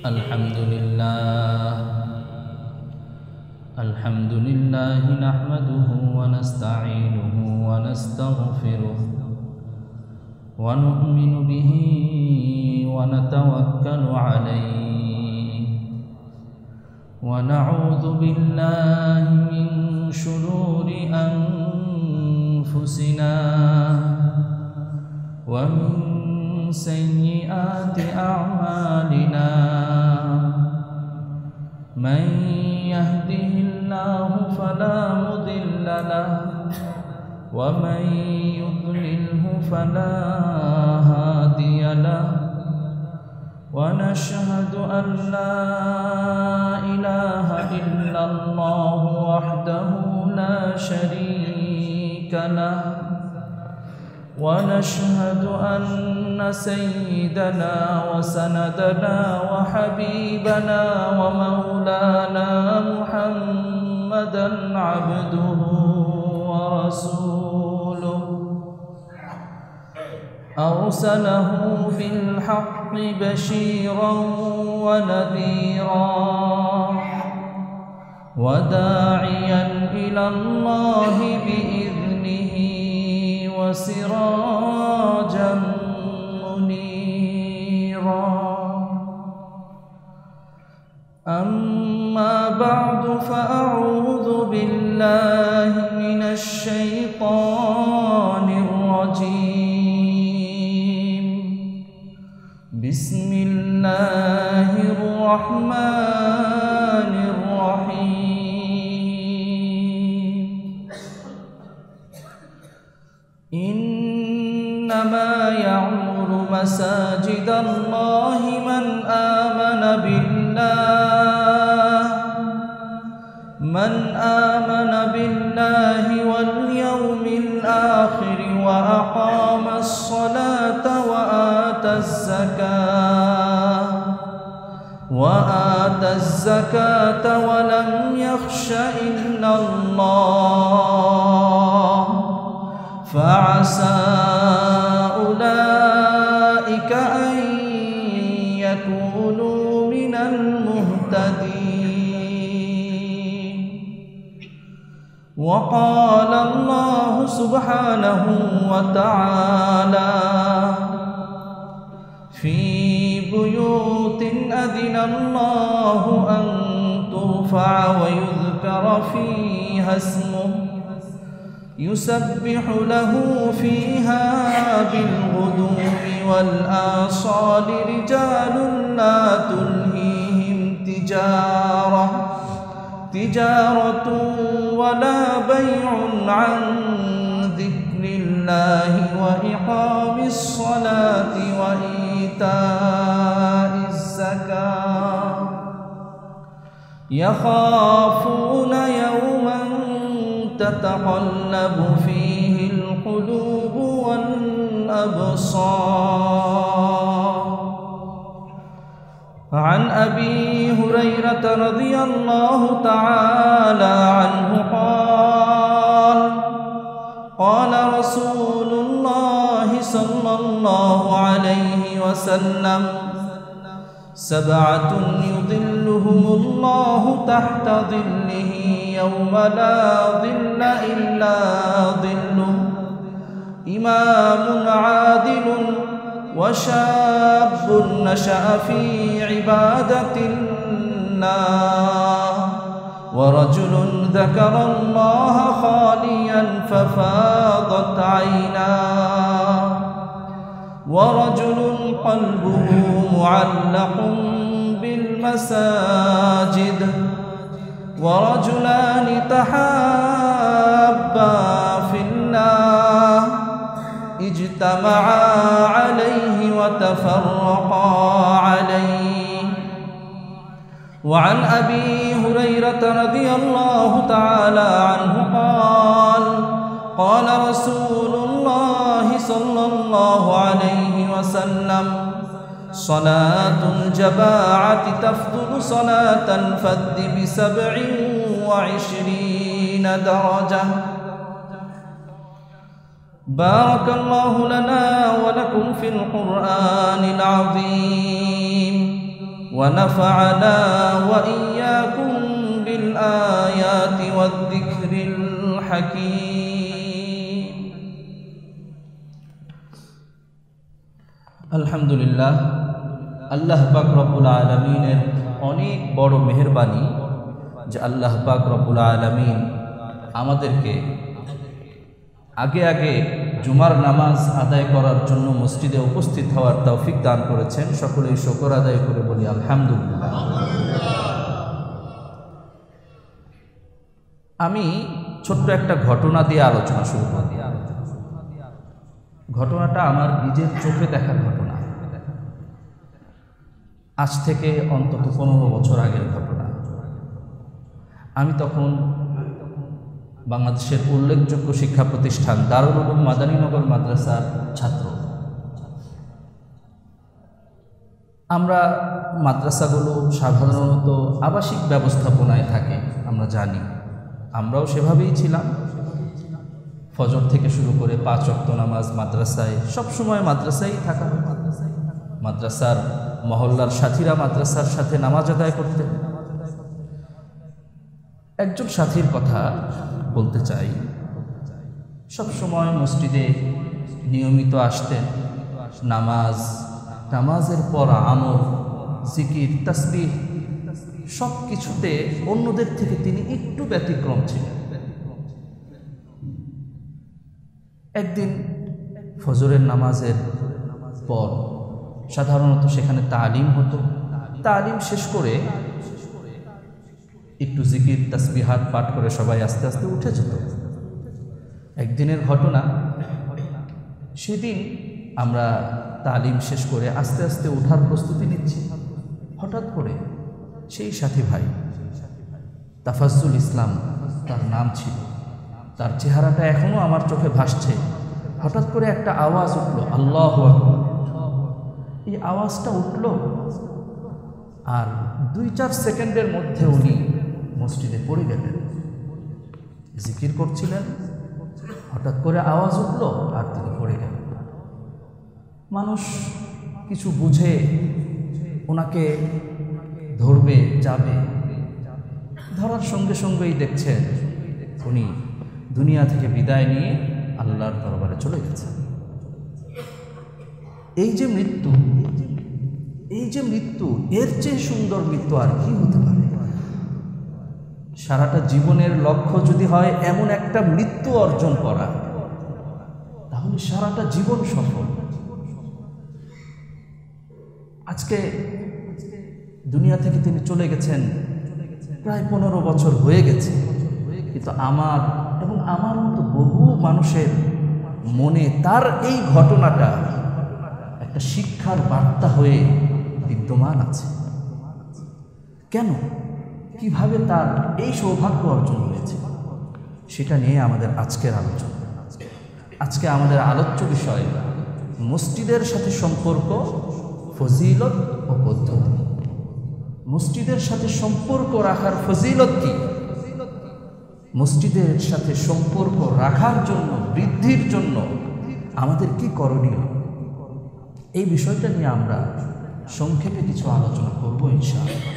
الحمد لله نحمده ونستعينه ونستغفره ونؤمن به ونتوكل عليه ونعوذ بالله من شرور أنفسنا ومن سيئات أعمالنا من يهده الله فلا مضل له ومن يضلله فلا هادي له ونشهد أن لا إله إلا الله وحده لا شريك له ونشهد أن سيدنا وسندنا وحبيبنا ومولانا محمدا عبده ورسوله أرسله بالحق بشيرا ونذيرا وداعيا إلى الله بإذنه وسراجا منيرا أما بعد فأعوذ بالله من الشيطان الرجيم بسم الله الرحمن الرحيم إنما يعمر مساجد الله من آمن بالله واليوم الآخر وأقام الصلاة وآتى الزكاة ولم يخش إلا الله فعسى أولئك أن يكونوا من المهتدين وقال الله سبحانه وتعالى في بيوت أذن الله أن ترفع ويذكر فيها اسمه يسبح له فيها بالغدو والآصال رجال لا تلهيهم تجارة ولا بيع عن ذكر الله وإقام الصلاة وإيتاء الزكاة يخافون يوما تتقلب فيه القلوب والأبصار عن أبي هريرة رضي الله تعالى عنه قال رسول الله صلى الله عليه وسلم 7 يظلهم الله تحت ظله يوم لا ظل إلا ظله إمام عادل وشاب نشأ في عبادة الله ورجل ذكر الله خاليا ففاضت عيناه ورجل قلبه معلق بالمساجد ورجلان تحابا في الله اجتمعا عليه وتفرقا عليه وعن أبي هريرة رضي الله تعالى عنه قال رسول الله صلى الله عليه وسلم صلاة الجماعة تفضل صلاة الفذ ب27 درجة بارك الله لنا ولكم في القرآن العظيم ونفعنا وإياكم بالآيات والذكر الحكيم الحمد لله আল্লাহ পাক রব্বুল আলামিনের অনেক বড় মেহেরবানি যে আল্লাহ পাক রব্বুল আলামিন আমাদেরকে আগে আগে জুমার নামাজ আদায় করার জন্য মসজিদে উপস্থিত হওয়ার তৌফিক দান করেছেন। সকলেই শুকর আদায় করে বলি আলহামদুলিল্লাহ। আমি ছোট্ট একটা ঘটনা দিয়ে আলোচনা শুরু করি। ঘটনাটা আমার নিজের চোখে দেখার ঘটনা, আজ থেকে অন্তত 15 বছর আগের ঘটনা। আমি তখন বাংলাদেশের উল্লেখযোগ্য শিক্ষা প্রতিষ্ঠান দারুল উলুম মাদানীনগর মাদ্রাসার ছাত্র। আমরা মাদ্রাসাগুলো সাধারণত আবাসিক ব্যবস্থাপনায় থাকে, আমরা জানি, আমরাও সেভাবেই ছিলাম। ফজর থেকে শুরু করে 5 ওয়াক্ত নামাজ মাদ্রাসায়, সবসময় মাদ্রাসায় থাকা হয়। মাদ্রাসার মহল্লার সাথীরা মাদ্রাসার সাথে নামাজ আদায় করতেন। একজন সাথীর কথা বলতে চাই, সবসময় মসজিদে নিয়মিত আসতেন। নামাজের পর আমল, জিকির, তাসবিহ সব কিছুতে অন্যদের থেকে তিনি একটু ব্যতিক্রম ছিলেন। একদিন ফজরের নামাজের পর সাধারণত সেখানে তালিম হতো। তালিম শেষ করে একটু জিকির তাসবিহাত পাঠ করে সবাই আস্তে আস্তে উঠে যেত। একদিনের ঘটনা, সেদিন আমরা তালিম শেষ করে আস্তে আস্তে ওঠার প্রস্তুতি নিচ্ছি। হঠাৎ করে সেই সাথী ভাই, তাফাজ্জুল ইসলাম তার নাম ছিল, তার চেহারাটা এখনো আমার চোখে ভাসছে। হঠাৎ করে একটা আওয়াজ উঠল, আল্লাহু আকবার। এই আওয়াজটা উঠল আর 2-4 সেকেন্ডের মধ্যে উনি মসজিদে পড়ে গেলেন। জিকির করছিলেন, হঠাৎ করে আওয়াজ উঠল আর তিনি পড়ে গেলেন। মানুষ কিছু বুঝে ওনাকে ধরবে, যাবে, ধরার সঙ্গে সঙ্গেই দেখছেন উনি দুনিয়া থেকে বিদায় নিয়ে আল্লাহর দরবারে চলে গেছেন। এই যে মৃত্যু, এর চেয়ে সুন্দর মৃত্যু আর কি হতে পারে? সারাটা জীবনের লক্ষ্য যদি হয় এমন একটা মৃত্যু অর্জন করা, তাহলে সারাটা জীবন সফল। আজকে দুনিয়া থেকে তিনি চলে গেছেন, প্রায় 15 বছর হয়ে গেছে, কিন্তু আমার এবং আমার মতো বহু মানুষের মনে তার এই ঘটনাটা একটা শিক্ষার বার্তা হয়ে বিদ্যমান আছে। কেন, কিভাবে তার এই সৌভাগ্য অর্জন হয়েছে, সেটা নিয়ে আমাদের আজকের আলোচনা। আজকে আমাদের আলোচ্য বিষয় মসজিদের সাথে সম্পর্ক, ফজিলত ও পদ্ধতি। মসজিদের সাথে সম্পর্ক রাখার ফজিলত কি? মসজিদের সাথে সম্পর্ক রাখার জন্য, বৃদ্ধির জন্য আমাদের কি করণীয়, এই বিষয়টা নিয়ে আমরা সংক্ষেপে কিছু আলোচনা করব ইনশাআল্লাহ।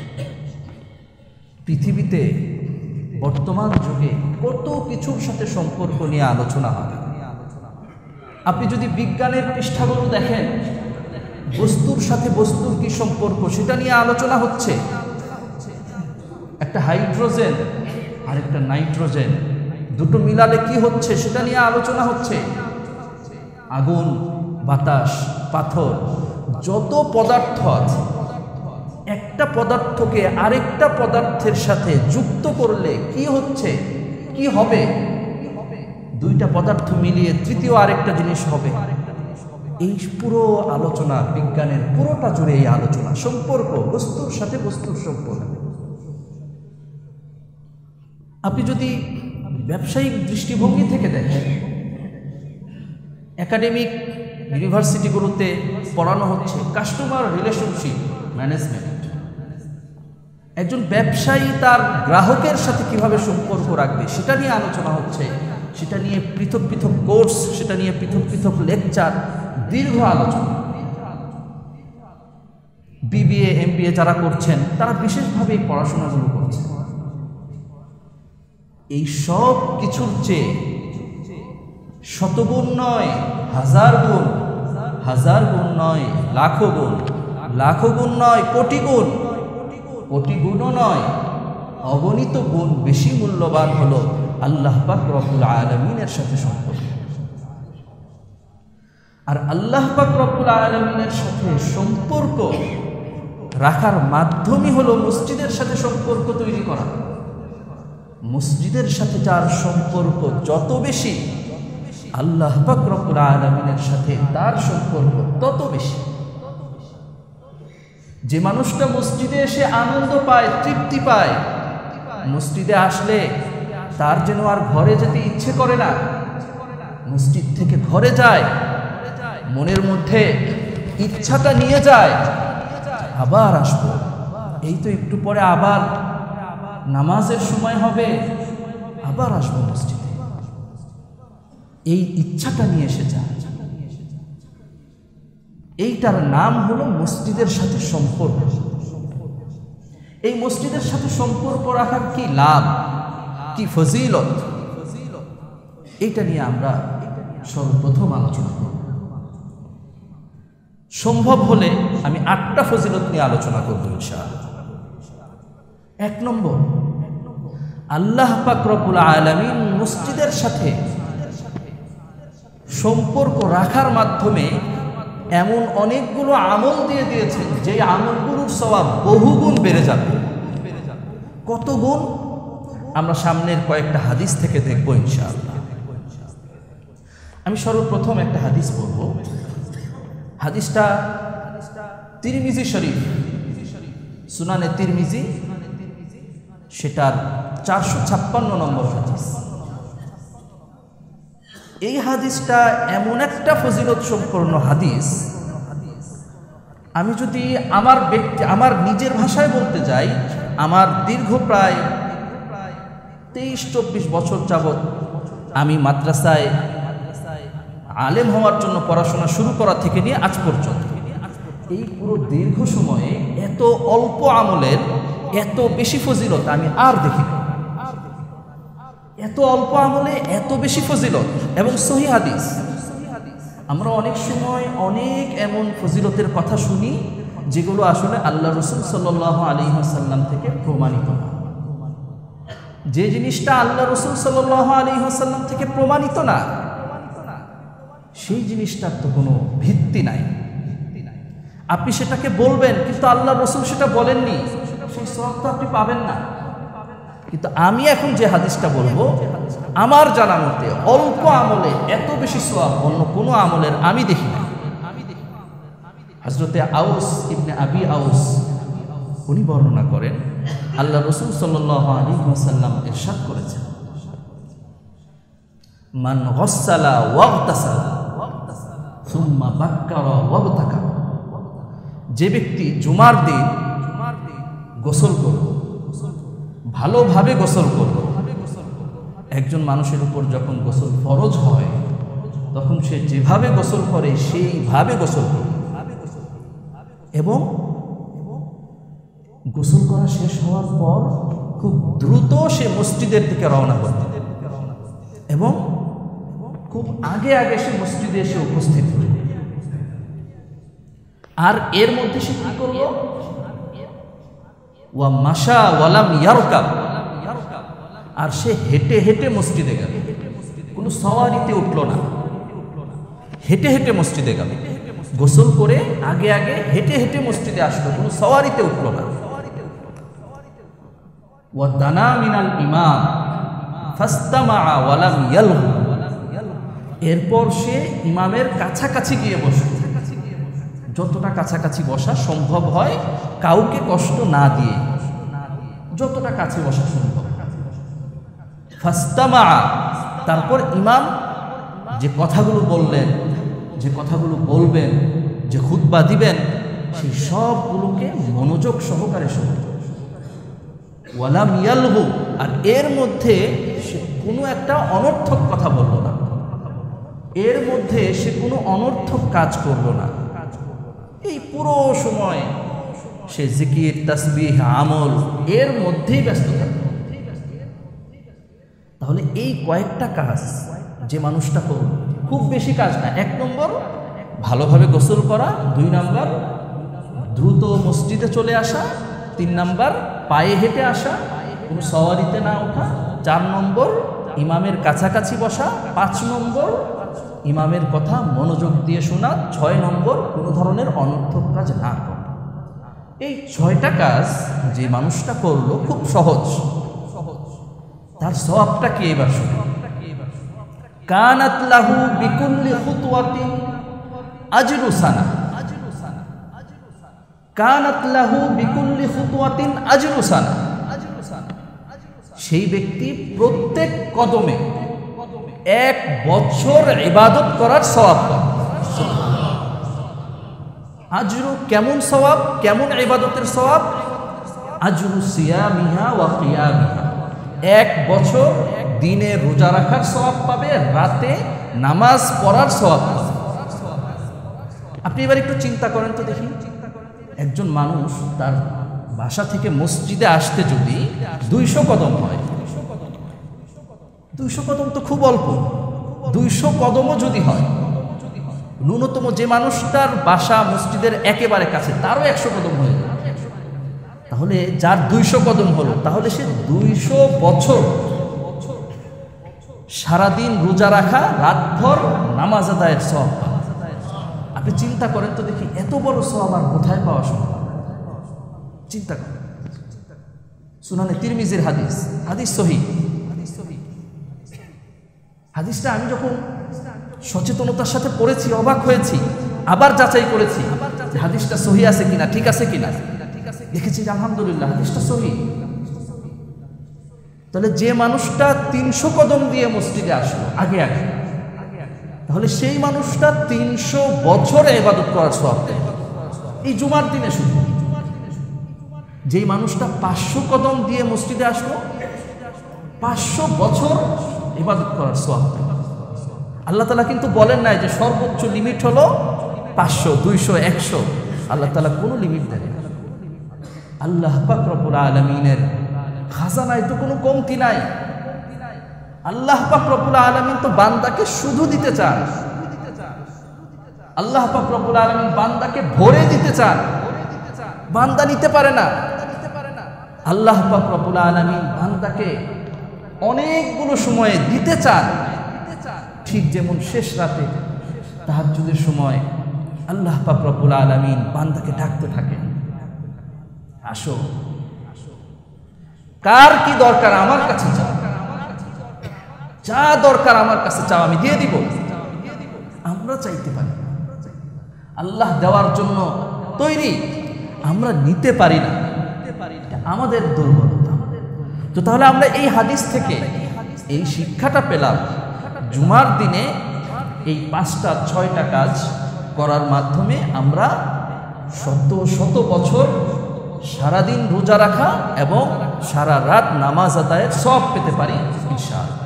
পৃথিবীতে বর্তমান যুগে কত কিছুর সাথে সম্পর্ক নিয়ে আলোচনা হয়। আপনি যদি বিজ্ঞানের পৃষ্ঠাগুলো দেখেন, বস্তুর সাথে বস্তুর কি সম্পর্ক সেটা নিয়ে আলোচনা হচ্ছে। একটা হাইড্রোজেন আর একটা নাইট্রোজেন, দুটো মিলালে কি হচ্ছে সেটা নিয়ে আলোচনা হচ্ছে। আগুন, বাতাস, পাথর, যত পদার্থ আছে, একটা পদার্থকে আরেকটা পদার্থের সাথে যুক্ত করলে কি হচ্ছে, কি হবে, দুইটা পদার্থ মিলিয়ে তৃতীয় আরেকটা জিনিস হবে। এই পুরো আলোচনা, বিজ্ঞানের পুরোটা জুড়ে এই আলোচনা, সম্পর্ক, বস্তুর সাথে বস্তুর সম্পর্ক। আপনি যদি ব্যবসায়িক দৃষ্টিভঙ্গি থেকে দেখেন, একাডেমিক ইউনিভার্সিটিগুলোতে পড়ানো হচ্ছে কাস্টমার রিলেশনশিপ ম্যানেজমেন্ট। একজন ব্যবসায়ী তার গ্রাহকের সাথে কিভাবে সম্পর্ক রাখবে সেটা নিয়ে আলোচনা হচ্ছে। সেটা নিয়ে পৃথক পৃথক কোর্স, সেটা নিয়ে পৃথক পৃথক লেকচার, দীর্ঘ আলোচনা। BBA MBA যারা করছেন তারা বিশেষভাবে এই পড়াশোনাগুলো করছেন। এই সব কিছুর চেয়ে শতগুণ নয় হাজার গুণ, হাজার গুণ নয় লাখো গুণ, লাখো গুণ নয় কোটি গুণ, কোটি গুণও নয় অগণিত গুণ বেশি মূল্যবান হলো আল্লাহ পাক রব্বুল আলামিনের সাথে সম্পর্ক। আর আল্লাহ পাক রব্বুল আলামিনের সাথে সম্পর্ক রাখার মাধ্যমই হলো মসজিদের সাথে সম্পর্ক তৈরি করা। মসজিদের সাথে যার সম্পর্ক যত বেশি, আল্লাহ পাক রব্বুল আলামিনের সাথে তার সম্পর্ক তত বেশি। যে মানুষটা মসজিদে এসে আনন্দ পায়, তৃপ্তি পায়, মসজিদে আসলে তার যেন আর ঘরে যেতে ইচ্ছে করে না, মসজিদ থেকে ঘরে যায়, মনের মধ্যে ইচ্ছাটা নিয়ে যায় আবার আসবো, এই তো একটু পরে আবার নামাজের সময় হবে, আবার আসবো মসজিদে, এই ইচ্ছাটা নিয়ে এসে যায়। এইটার নাম হলো মসজিদের সাথে সম্পর্ক। এই মসজিদের সাথে সম্পর্ক রাখার কি লাভ, কি ফজিলত, এইটা নিয়ে আমরা সর্বপ্রথম আলোচনা করব। সম্ভব হলে আমি 8টা ফজিলত নিয়ে আলোচনা করব ইনশাআল্লাহ। 1 নম্বর, আল্লাহ পাক রব্বুল আলামিন মসজিদের সাথে সম্পর্ক রাখার মাধ্যমে এমন অনেকগুলো আমল দিয়ে দিয়েছেন যে আমলগুলোর সওয়াব বহুগুণ বেড়ে যাবে। কত গুণ আমরা সামনের কয়েকটা হাদিস থেকে দেখব ইনশাআল্লাহ। আমি সর্বপ্রথম একটা হাদিস বলবো। হাদিসটা তিরমিজি শরীফ, সুনানে তিরমিজি, সেটার 456 নম্বর হাদিস। এই হাদিসটা এমন একটা ফজিলত সম্পন্ন হাদিস, আমি যদি আমার নিজের ভাষায় বলতে যাই, আমার দীর্ঘ প্রায় 23-24 বছর যাবৎ আমি মাদ্রাসায় আলেম হওয়ার জন্য পড়াশোনা শুরু করা থেকে নিয়ে আজ পর্যন্ত, এই পুরো দীর্ঘ সময়ে এত অল্প আমলের এত বেশি ফজিলত আমি আর দেখি না। এত অল্প আমলে এত বেশি ফজিলত এবং সহিহ হাদিস। আমরা অনেক সময় অনেক এমন ফজিলতের কথা শুনি যেগুলো আসলে আল্লাহ রাসূল সাল্লাল্লাহু আলাইহি ওয়াসাল্লাম থেকে প্রমাণিত না। যে জিনিসটা আল্লাহ রাসূল সাল্লাল্লাহু আলাইহি ওয়াসাল্লাম থেকে প্রমাণিত না, সেই জিনিসটার তো কোনো ভিত্তি নাই। আপনি সেটাকে বলবেন কিন্তু আল্লাহ রাসূল সেটা বলেননি, সেই সওয়াব তো আপনি পাবেন না। কিন্তু আমি এখন যে হাদিসটা বলবো, আমার জানা মতে অল্প আমলে এত বেশি সওয়াব অন্য কোনো আমলের আমি দেখি না। হযরতে আউস ইবনে আবি আউস উনি বর্ণনা করেন, আল্লাহ রাসূল সাল্লাল্লাহু আলাইহি ওয়াসাল্লাম ইরশাদ করেছেন, মান গসালা ওয়াগতাসালা সুম্মা বাক্কারা ওয়াবতাকা, যে ব্যক্তি জুমার দিন গোসল করল, ভালোভাবে গোসল করল। একজন মানুষের উপর যখন গোসল ফরজ হয় তখন সে যেভাবে গোসল করে সেইভাবে গোসল করবে, এবং গোসল করা শেষ হওয়ার পর খুব দ্রুত সে মসজিদের দিকে রওনা করবে এবং খুব আগে আগে সে মসজিদে এসে উপস্থিত হবে। আর এর মধ্যে সে কি করল, ওয়া মাশা ওয়ালাম ইয়ারকাব, আর সে হেঁটে হেঁটে মসজিদে গেল, কোনো সওয়ারিতে উঠল না, হেঁটে হেঁটে মসজিদে গেল। গোসল করে আগে আগে হেঁটে হেঁটে মসজিদে আসলো, কোনো সওয়ারিতে উঠল না। ওয়া দানা মিনাল ইমাম ফাস্তামা ওয়ালাম ইয়ালহু, এরপর সে ইমামের কাছাকাছি গিয়ে বসল, যতটা কাছাকাছি বসা সম্ভব হয় কাউকে কষ্ট না দিয়ে, যতটা কাছে বসা সম্ভব। ফাস্তামা, তারপর ইমাম যে কথাগুলো বললেন, যে কথাগুলো বলবেন, যে খুতবা দিবেন, সেই সবগুলোকে মনোযোগ সহকারে শুনল। ওয়ালাম ইয়ালহু, আর এর মধ্যে সে কোনো একটা অনর্থক কথা বলল না, এর মধ্যে সে কোনো অনর্থক কাজ করল না। এই পুরো সময় সে জিকির, তাসবিহ, আমল এর মধ্যেই ব্যস্ত থাকে। তাহলে এই কয়েকটা কাজ যে মানুষটা করল, খুব বেশি কাজ না। 1 নম্বর ভালোভাবে গোসল করা, 2 নম্বর দ্রুত মসজিদে চলে আসা, 3 নম্বর পায়ে হেঁটে আসা, কোনো সওয়ারিতে না ওঠা, 4 নম্বর ইমামের কাছাকাছি বসা, 5 নম্বর ইমামের কথা মনোযোগ দিয়ে শোনা, 6 নম্বর কোনো ধরনের অনর্থক কাজ না করা। এই 6টা কাজ যে মানুষটা করলো খুব সহজ, তার সওয়াবটা কি এবার শুনে। কানাত লাহু বিকুল্লি খুতওয়াতিন আজরু সানা, কানাত লাহু বিকুল্লি খুতওয়াতিন আজরু সানা। সেই ব্যক্তি প্রত্যেক কদমে 1 বছর ইবাদত করার সওয়াব পাবে। আজরু কেমন সওয়াব, কেমন ইবাদতের সওয়াব? আজরু সিয়ামিহা ওয়া কিয়ামিহা, 1 বছর দিনে রোজা রাখার সওয়াব পাবে, রাতে নামাজ পড়ার সওয়াব পাবে। আপনি এবার একটু চিন্তা করেন তো দেখি, একজন মানুষ তার বাসা থেকে মসজিদে আসতে যদি 200 কদম হয়, 200 কদম তো খুব অল্প। 200 কদমও যদি হয়, ন্যূনতম যে মানুষটার বাসা মসজিদের একেবারে কাছে তারও 100 কদম হয়ে যায়। তাহলে যার 200 কদম হলো, তাহলে সে 200 বছর সারাদিন রোজা রাখা, রাতভর নামাজ আদায়ের সওয়াব পাবে। আপনি চিন্তা করেন তো দেখি, এত বড় সওয়াব আর কোথায় পাওয়া সম্ভব? চিন্তা করেন। সুনানে তিরমিজির হাদিস, হাদিস সহিহ। হাদিসটা আমি যখন সচেতনতার সাথে পড়েছি অবাক হয়েছি, আবার যাচাই করেছি হাদিসটা সহিহ আছে কিনা, ঠিক আছে কিনা। দেখেছি যে আলহামদুলিল্লাহ হাদিসটা সহিহ। তাহলে যে মানুষটা 300 কদম দিয়ে মসজিদে আসলো আগে আগে, তাহলে সেই মানুষটা 300 বছর ইবাদত করার সওয়াব পাবে এই জুমার দিনে শুধু। যেই মানুষটা 500 কদম দিয়ে মসজিদে আসলো, 500 বছর ইবাদত করার সওয়াব পাবে। আল্লাহ তাআলা কিন্তু বলেন নাই যে সর্বোচ্চ লিমিট হলো 500, 200, 100। আল্লাহ তাআলা কোনো লিমিট দেন না। আল্লাহ পাক রব্বুল আলামিনের খাজানায় তো কোনো কমতি নাই। আল্লাহ পাক রব্বুল আলামিন তো বান্দাকে শুধু দিতে চান, আল্লাহ পাক রব্বুল আলামিন বান্দাকে ভরে দিতে চান, বান্দা নিতে পারে না। আল্লাহ পাক রব্বুল আলামিন বান্দাকে অনেকগুলো সময়ে দিতে চান, ঠিক যেমন শেষ রাতে তাহাজ্জুদের সময় আল্লাহ পাক রব্বুল আলামিন বান্দাকে ডাকতে থাকেন, আসো, কার কি দরকার আমার কাছে চাও, যা দরকার আমার কাছে চাও, আমি দিয়ে দিব। আমরা চাইতে পারি, আল্লাহ দেওয়ার জন্য তৈরি, আমরা নিতে পারি না, আমাদের দুর্বলতা। তো তাহলে আমরা এই হাদিস থেকে এই শিক্ষাটা পেলাম, জুমার দিনে এই 5টা 6টা কাজ করার মাধ্যমে আমরা শত শত বছর সারাদিন রোজা রাখা এবং সারা রাত নামাজ আদায়ের সওয়াব পেতে পারি ইনশাআল্লাহ।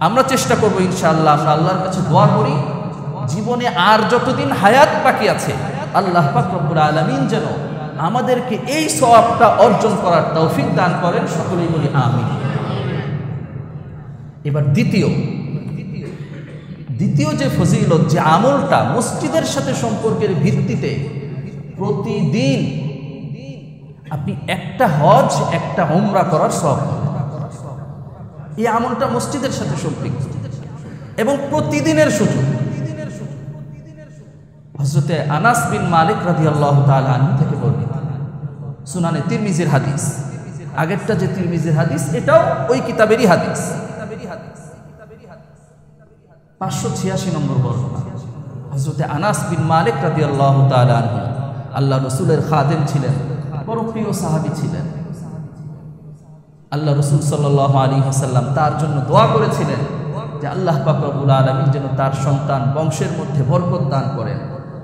আমরা চেষ্টা করব ইনশাআল্লাহ, আমরা আল্লাহর কাছে দোয়া করি জীবনে আর যতদিন হায়াত বাকি আছে আল্লাহ পাক রব্বুল আলামিন যেন আমাদেরকে এই সওয়াবটা অর্জন করার তৌফিক দান করেন। সকলেই বলি আমিন। এবার দ্বিতীয় যে ফজিলত, যে আমলটা মসজিদের সাথে সম্পর্কের ভিত্তিতে প্রতিদিন আপনি একটা হজ, একটা উমরা করার সওয়াব পাবেন। এই আমলটা মসজিদের সাথে সম্পৃক্ত এবং প্রতিদিনের সুযোগ। হযরতে আনাস বিন মালিক রাদিয়াল্লাহু তাআলা আনহু থেকে বর্ণিত, সুনানে তিরমিজির হাদিস। আগেরটা যে তিরমিজির হাদিস, এটাও ওই কিতাবেরই হাদিস। 586 নম্বর বর্ণনা। হযরতে আনাস বিন মালিক রাদিয়াল্লাহু তাআলা আনহু আল্লাহ রাসূলের খাদেম ছিলেন, বড় প্রিয় সাহাবী ছিলেন। আল্লাহ রাসূল সাল্লাল্লাহু আলাইহি ওয়াসাল্লাম তার জন্য দোয়া করেছিলেন যে আল্লাহ পাক রব্বুল আলামিন যেন তার সন্তান বংশের মধ্যে বরকত দান করেন,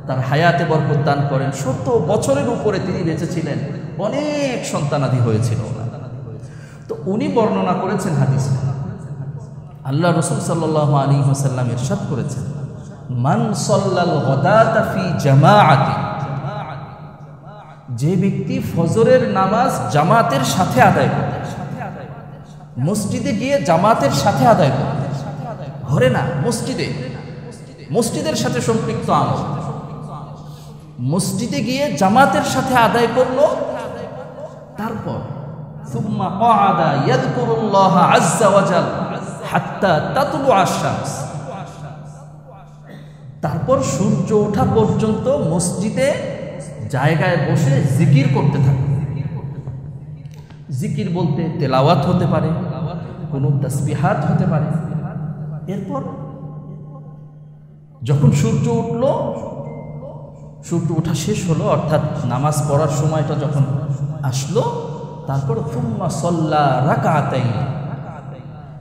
তার হায়াতে বরকত দান করেন। 100 বছরের উপরে তিনি বেঁচে ছিলেন, অনেক সন্তানাদি হয়েছিল। তো উনি বর্ণনা করেছেন হাদিসে, আল্লাহ রাসূল সাল্লাল্লাহু আলাইহি ওয়াসাল্লাম ইরশাদ করেছেন, মান সাল্লাল গাদাতা ফি জামাআতি, যে ব্যক্তি ফজরের নামাজ জামাতের সাথে আদায় করে, মসজিদে গিয়ে জামাতের সাথে আদায় করে, ঘরে না মসজিদের সাথে সম্পৃক্ত আমল, মসজিদে গিয়ে জামাতের সাথে আদায় করলো, তারপর সুম্মা ক্বাআদা ইয়াযকুরুল্লাহ আযজা ওয়া জাল হাত্তা তাতলু আশ-শামস, তারপর সূর্য ওঠা পর্যন্ত মসজিদে জায়গায় বসে জিকির করতে থাকে। জিকির বলতে তেলাওয়াত হতে পারে, কোনো তাসবিহাত হতে পারে। এরপর যখন সূর্য ওঠা শেষ হলো, অর্থাৎ নামাজ পড়ার সময়টা যখন আসলো, তারপর সুম্মা সাল্লা রাকাতাইন,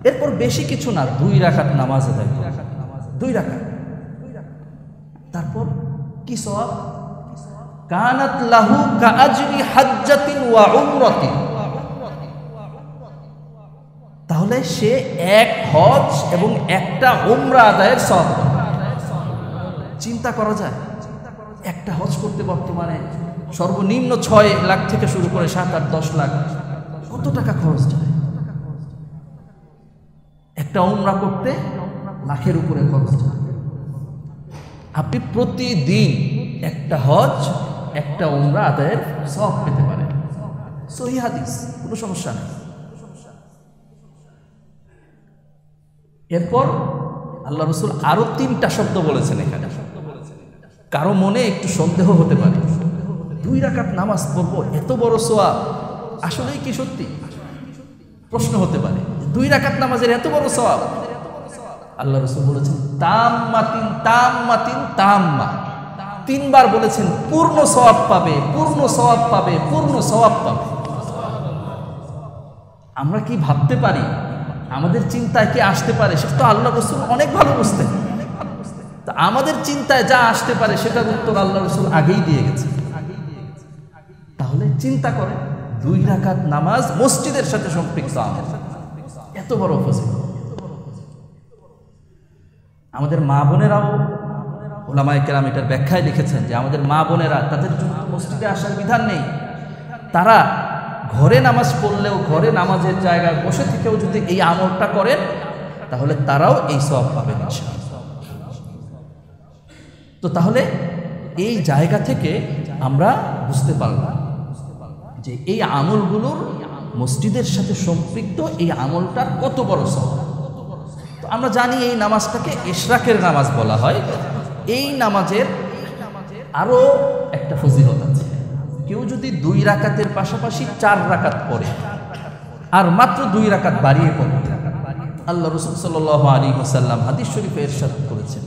এরপর বেশি কিছু না, 2 রাকাত নামাজ আদায় করে, 2 রাকাত। তারপর কি সওয়াব? কানাত লাহু কাআজরি হাজ্জাতিন ওয়া উমরাতিন, তাহলে সে 1 হজ এবং 1টা উমরা আদায়ের সওয়াব। চিন্তা করা যায়, একটা হজ করতে বর্তমানে সর্বনিম্ন 6 লাখ থেকে শুরু করে 7, 8, 10 লাখ, কত টাকা খরচ যায়? একটা উমরা করতে লাখের উপরে খরচ যায়। আপনি প্রতিদিন একটা হজ, একটা উমরা আদায়ের সওয়াব পেতে পারেন। সহিহ হাদিস, কোনো সমস্যা নেই। এরপর আল্লাহ রাসূল আরো 3টা শব্দ বলেছেন এখানে। কারো মনে একটু সন্দেহ হতে পারে, 2 রাকাত নামাজ পড়বো, এত বড় সওয়াব, আসলেই কি সত্যি? প্রশ্ন হতে পারে, 2 রাকাত নামাজের এত বড় সওয়াব? আল্লাহ রাসূল বলেছেন তাম্মাতিন তাম্মাতিন তাম্মা, 3 বার বলেছেন পূর্ণ সওয়াব পাবে, পূর্ণ সওয়াব পাবে, পূর্ণ সওয়াব পাবে। আমরা কি ভাবতে পারি? আমাদের চিন্তায় কি আসতে পারে? সেটা তো আল্লাহ রাসূল অনেক ভালো বুঝতেন। তা আমাদের চিন্তায় যা আসতে পারে সেটার উত্তর আল্লাহ রাসূল আগেই দিয়ে গেছে। তাহলে চিন্তা করে, 2 রাকাত নামাজ মসজিদের সাথে সম্পৃক্ত আমল, এত বড় ফজিলত। আমাদের মা বোনেরাও, উলামায়ে কেরাম এটার ব্যাখ্যায় লিখেছেন যে আমাদের মা বোনেরা, তাদের জন্য মসজিদে আসার বিধান নেই, তারা ঘরে নামাজ পড়লেও, ঘরে নামাজের জায়গায় বসে থেকেও যদি এই আমলটা করেন, তাহলে তারাও এই সওয়াব পাবেন ইনশাআল্লাহ। তো তাহলে এই জায়গা থেকে আমরা বুঝতে পারলাম যে এই আমলগুলোর, মসজিদের সাথে সম্পৃক্ত এই আমলটার কত বড় সওয়াব। তো আমরা জানি এই নামাজটাকে ইশরাকের নামাজ বলা হয়। এই নামাজের আরো একটা ফজিলত আছে। কেউ যদি 2 রাকাতের পাশাপাশি 4 রাকাত পড়ে, আর মাত্র 2 রাকাত বাড়িয়ে পড়ে, আল্লাহ রাসূল সাল্লাল্লাহু আলাইহি ওয়াসাল্লাম হাদিস শরীফে ইরশাদ করেছেন,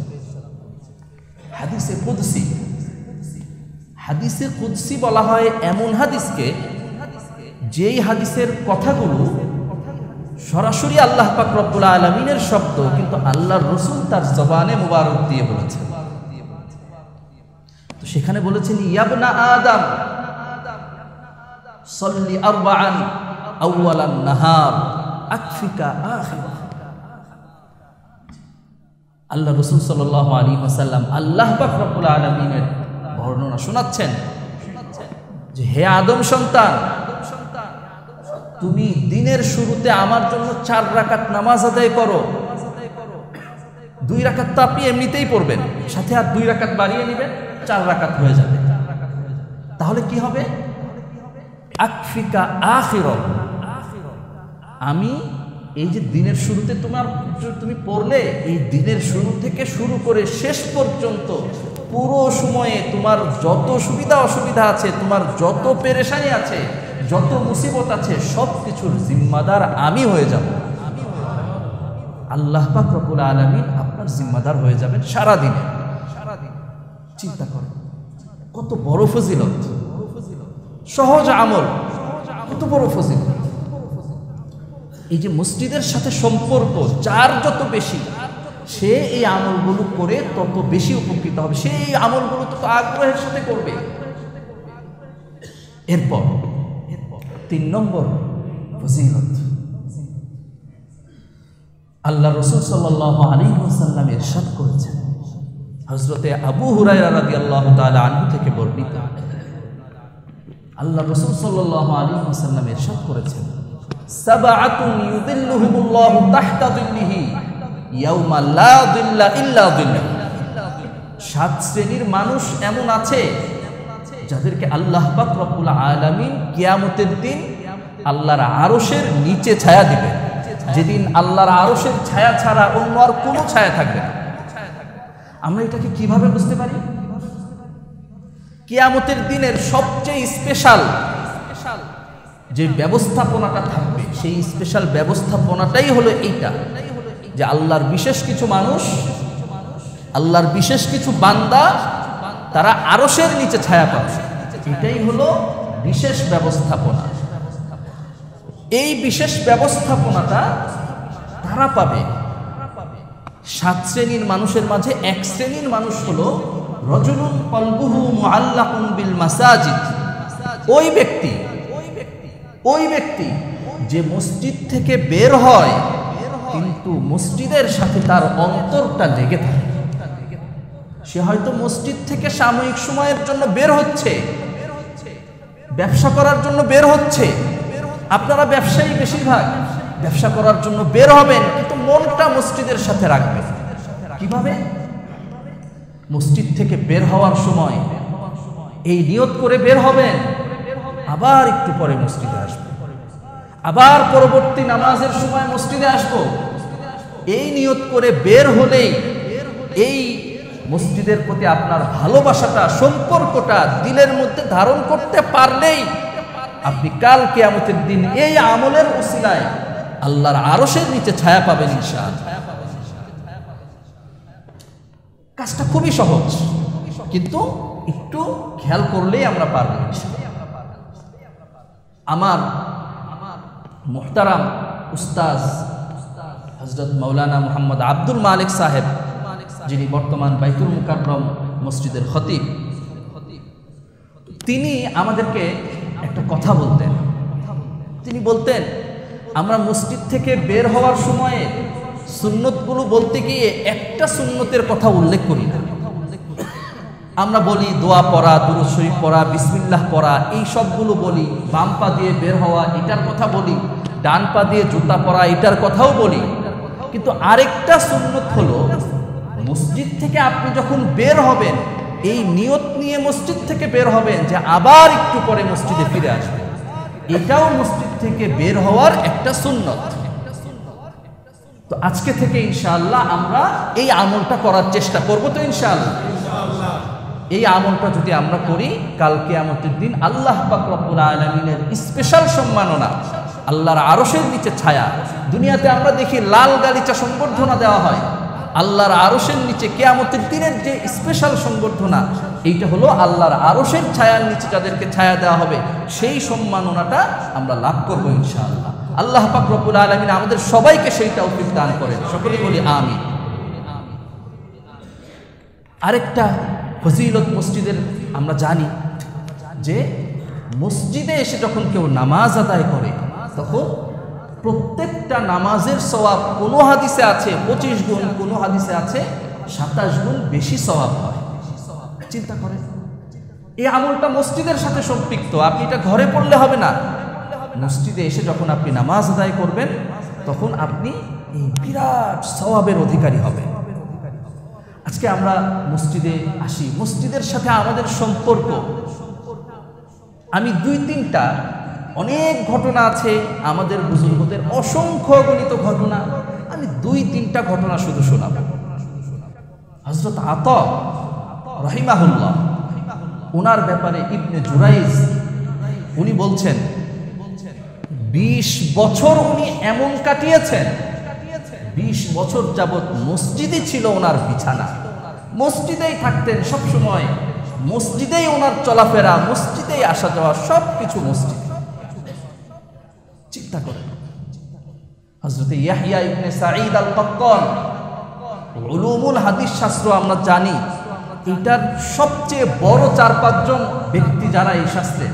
হাদিসে কুদসি বলা হয় এমন হাদিসকে, যেই হাদিসের কথাগুলো সরাসরি আল্লাহ পাক রব্বুল আলামিনের শব্দ, কিন্তু আল্লাহর রাসূল তার জবানে মুবারক দিয়ে বলেছেন। তো সেখানে বলেছেন, ইয়াবনা আদম সল্লি আরবাআন আউয়ালান নাহার আকফিকা আখিরা। আল্লাহ রাসূল সাল্লাল্লাহু আলাইহি ওয়াসাল্লাম আল্লাহ পাক রব্বুল আলামিনের বর্ণনা শোনাচ্ছেন যে, হে আদম সন্তান, তুমি দিনের শুরুতে আমার জন্য 4 রাকাত নামাজ আদায় করো। 2 রাকাত তো আপনি এমনিতেই পড়বেন, সাথে আর 2 রাকাত বাড়িয়ে নেবেন, 4 রাকাত হয়ে যাবে। তাহলে কি হবে? আকফিকা আখিরা, আমি এই যে দিনের শুরুতে তুমি পড়লে, এই দিনের শুরু থেকে শুরু করে শেষ পর্যন্ত পুরো সময়ে তোমার যত সুবিধা অসুবিধা আছে, তোমার যত পেরেশানি আছে, যত মুসিবত আছে, সব কিছুর জিম্মাদার আমি হয়ে যাব। আল্লাহ পাক রব্বুল আলামিন আপনার জিম্মাদার হয়ে যাবেন সারা দিনে। চিন্তা করেন কত বড় ফজিলত, সহজ আমল, কত বড় ফজিলত। এই যে মসজিদের সাথে সম্পর্ক যার যত বেশি, সে এই আমলগুলো করে তত বেশি উপকৃত হবে, সে এই আমলগুলো তত আগ্রহের সাথে করবে। এরপর 3 নম্বর ফজিলত, আল্লাহ রাসূল সাল্লাল্লাহু আলাইহি ওয়াসাল্লাম ইরশাদ করেছেন, হযরতে আবু হুরায়রা রাদিয়াল্লাহু তাআলা আনহু থেকে বর্ণিত, আল্লাহ রাসূল সাল্লাল্লাহু আলাইহি ওয়াসাল্লাম ইরশাদ করেছেন, সাবআতুন ইউযিল্লুহুমুল্লাহু তাহতা যিল্লিহি ইয়াওমা লা যিল্লা ইল্লা যিল্লুহু। 7 শ্রেণীর মানুষ এমন আছে যাদেরকে আল্লাহ পাক রব্বুল আলামিন কিয়ামতের দিন আল্লাহর আরশের নিচে ছায়া দিবেন, যেদিন আল্লাহর আরশের ছায়া ছাড়া অন্য আর কোনো ছায়া থাকবে না। আমরা এটাকে কিভাবে বুঝতে পারি? কিয়ামতের দিনের সবচেয়ে স্পেশাল যে ব্যবস্থাপনাটা থাকবে, সেই স্পেশাল ব্যবস্থাপনাটাই হলো এইটা, যে আল্লাহর বিশেষ কিছু মানুষ, আল্লাহর বিশেষ কিছু বান্দা তারা আরশের নিচে ছায়া পাবে। এটাই হলো বিশেষ ব্যবস্থাপনা। এই বিশেষ ব্যবস্থাপনাটা তারা পাবে। 7 শ্রেণীর মানুষের মাঝে 1 শ্রেণীর মানুষ হলো রজুলুন কলবুহু মুআল্লাকুন বিল মাসাজিদ। ওই ব্যক্তি যে মসজিদ থেকে বের হয় কিন্তু মসজিদের সাথে তার অন্তরটা লেগে থাকে। সে হয়তো মসজিদ থেকে সাময়িক সময়ের জন্য বের হচ্ছে, ব্যবসা করার জন্য বের হচ্ছে। আপনারা ব্যবসায়ী, বেশিরভাগ ব্যবসা করার জন্য বের হবেন, কিন্তু মনটা মসজিদের সাথে রাখবেন। কিভাবে? মসজিদ থেকে বের হওয়ার সময় এই নিয়ত করে বের হবেন, আবার একটু পরে মসজিদে আসবো, আবার পরবর্তী নামাজের সময় মসজিদে আসবো। এই নিয়ত করে বের হলেই, এই মসজিদের প্রতি আপনার ভালোবাসাটা, সম্পর্কটা দিলের মধ্যে ধারণ করতে পারলেই আপনি কাল কিয়ামতের দিন এই আমলের উসিলায় আল্লাহর আরশের নিচে ছায়া পাবেন ইনশাআল্লাহ। কাজটা খুবই সহজ, কিন্তু একটু খেয়াল করলেই আমরা পারব। আমার মুহতারাম উস্তাজ হযরত মাওলানা মুহাম্মদ আব্দুল মালিক সাহেব, যিনি বর্তমান বাইতুল মুকাররম মসজিদের খতিব, তিনি আমাদেরকে একটা কথা বলতেন। তিনি বলতেন, আমরা মসজিদ থেকে বের হওয়ার সময়ে সুন্নতগুলো বলতে গিয়ে একটা সুন্নতের কথা উল্লেখ করি না। আমরা বলি দোয়া পড়া, দুরূদ শরীফ পড়া, বিসমিল্লাহ পড়া, এই সবগুলো বলি। বাম পা দিয়ে বের হওয়া, এটার কথা বলি। ডান পা দিয়ে জুতা পরা, এটার কথাও বলি। কিন্তু আরেকটা সুন্নত হলো, মসজিদ থেকে আপনি যখন বের হবেন, এই নিয়ত নিয়ে মসজিদ থেকে বের হবেন যে আবার একটু পরে মসজিদে ফিরে আসবেন। এটাও মসজিদ থেকে বের হওয়ার একটা সুন্নত। তো আজকে থেকে ইনশাআল্লাহ আমরা এই আমলটা করার চেষ্টা করব। তো ইনশাআল্লাহ এই আমলটা যদি আমরা করি, কাল কিয়ামতের দিন আল্লাহ পাক রব্বুল আলামিনের স্পেশাল সম্মাননা, আল্লাহর আরশের নিচে ছায়া। দুনিয়াতে আমরা দেখি লাল গালিচা সংবর্ধনা দেওয়া হয়, আল্লাহর আরশের নিচে কিয়ামতের দিনের যে স্পেশাল সংবর্ধনা, এইটা হলো আল্লাহর আরশের ছায়ার নিচে যাদেরকে ছায়া দেওয়া হবে, সেই সম্মাননাটা আমরা লাভ করব ইনশাআল্লাহ। আল্লাহ পাক রব্বুল আলামিন আমাদের সবাইকে সেই তৌফিক দান করেন, সকলেই বলি আমিন। আরেকটা ফজিলত মসজিদের আমরা জানি যে মসজিদে এসে যখন কেউ নামাজ আদায় করে, তখন প্রত্যেকটা নামাজের সওয়াব কোনো হাদিসে আছে 25 গুণ, কোনো হাদিসে আছে 27 গুণ বেশি সওয়াব হয়। চিন্তা করেন, এই আমলটা মসজিদের সাথে সম্পৃক্ত। আপনি এটা ঘরে পড়লে হবে না, মসজিদে এসে যখন আপনি নামাজ আদায় করবেন, তখন আপনি এই বিরাট সওয়াবের অধিকারী হবেন। আজকে আমরা মসজিদে আসি, মসজিদের সাথে আমাদের সম্পর্ক, আমি 2-3টা অনেক ঘটনা আছে আমাদের বুজুর্গদের, অসংখ্য গণিত ঘটনা, আমি 2-3টা ঘটনা শুধু শোনাব। হযরত আতা রাহিমাহুল্লাহ, ওনার ব্যাপারে ইবনে জুরাইজ উনি বলছেন 20 বছর উনি এমন কাটিয়েছেন, 20 বছর যাবৎ মসজিদই ছিল ওনার বিছানা, মসজিদেই থাকতেন সব সময়, মসজিদেই ওনার চলাফেরা, মসজিদেই আসা যাওয়া, সব কিছু মসজিদ। চিন্তা করেন, হযরত ইয়াহইয়া ইবনে সাঈদ আল কাত্তান, উলুমুল হাদিস শাস্ত্র আমরা জানি, এটার সবচেয়ে বড় 4-5 জন ব্যক্তি যারা এই শাস্ত্রে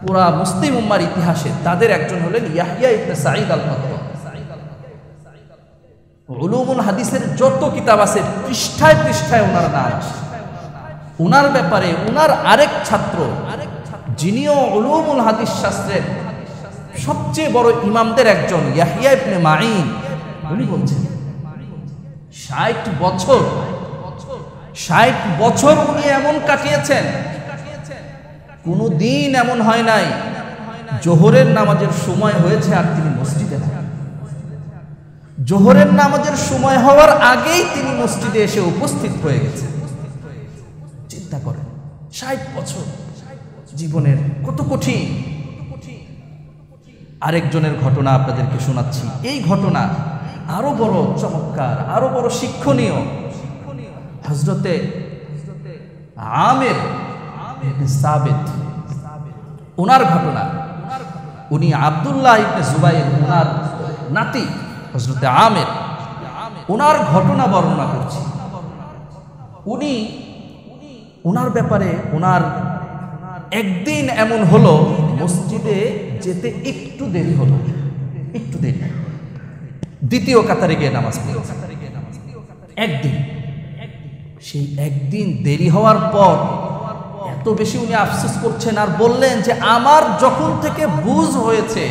পুরা মুসলিম উম্মার ইতিহাসে, তাদের একজন হলেন ইয়াহইয়া ইবনে সাঈদ আল কাত্তান। উলুমুল হাদিসের যত কিতাব আছে পৃষ্ঠায় পৃষ্ঠায় ওনার নাম আছে। ওনার ব্যাপারে ওনার আরেক ছাত্র যিনিও উলুমুল হাদিস শাস্ত্রের সবচেয়ে বড় ইমামদের একজন ইয়াহইয়া ইবনে মাঈন, উনি বলছেন 60 বছর উনি এমন কাটিয়েছেন, কোনো দিন এমন হয় নাই জোহরের নামাজের সময় হয়েছে আর তিনি মসজিদে নাই। জোহরের নামাজের সময় হওয়ার আগেই তিনি মসজিদে এসে উপস্থিত হয়ে গেছেন। চিন্তা করেন 60 বছর জীবনের কত কঠিন। আরেকজনের ঘটনা আপনাদেরকে শোনাচ্ছি। এই ঘটনা আরো বড় চমৎকার, আরো বড় শিক্ষণীয়। হযরতে আমির ইবনে সাবিত, ওনার ঘটনা। উনি আব্দুল্লাহ ইবনে জুবাইর, ওনার নাতি হযরতে আমির, ওনার ঘটনা বর্ণনা করছি। ওনার ব্যাপারে ওনার একদিন এমন হলো মসজিদে যেতে একটু দেরি হলো, একটু দেরি, দ্বিতীয় কাতারে গিয়ে নামাজ পড়েছে। একদিন, সেই একদিন দেরি হওয়ার পর এত বেশি উনি আফসোস করছেন আর বললেন যে আমার যখন থেকে বুঝ হয়েছে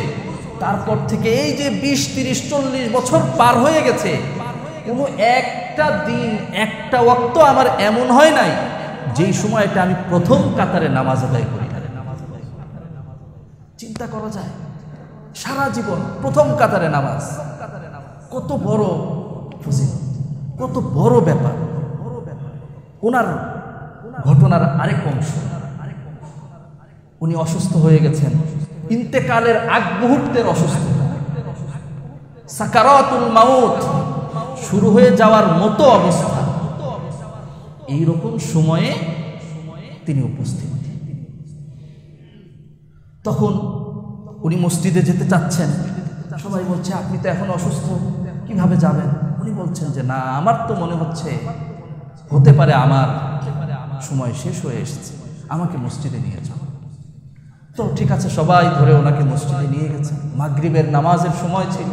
তারপর থেকে এই যে 20, 30, 40 বছর পার হয়ে গেছে, কোনো একটা দিন একটা ওয়াক্ত আমার এমন হয় নাই যেই সময়টা আমি প্রথম কাতারে নামাজ আদায় করি। চিন্তা করা যায়, সারা জীবন প্রথম কাতারে নামাজ, কত বড় ফজিলত, কত বড় ব্যাপার। ওনার ঘটনার আরেক অংশ, উনি অসুস্থ হয়ে গেছেন, ইন্তেকালের আগ মুহূর্তের অসুস্থতা, সাকারাতুল মাউত শুরু হয়ে যাওয়ার মতো অবস্থা। এইরকম সময়ে তিনি উপস্থিত। তখন উনি মসজিদে যেতে চাচ্ছেন, সবাই বলছে আপনি তো এখন অসুস্থ, কিভাবে যাবেন? উনি বলছেন যে না, আমার তো মনে হচ্ছে হতে পারে আমার সময় শেষ হয়ে এসেছে, আমাকে মসজিদে নিয়ে যাও। তো ঠিক আছে, সবাই ধরে ওনাকে মসজিদে নিয়ে গেছে। মাগরিবের নামাজের সময় ছিল।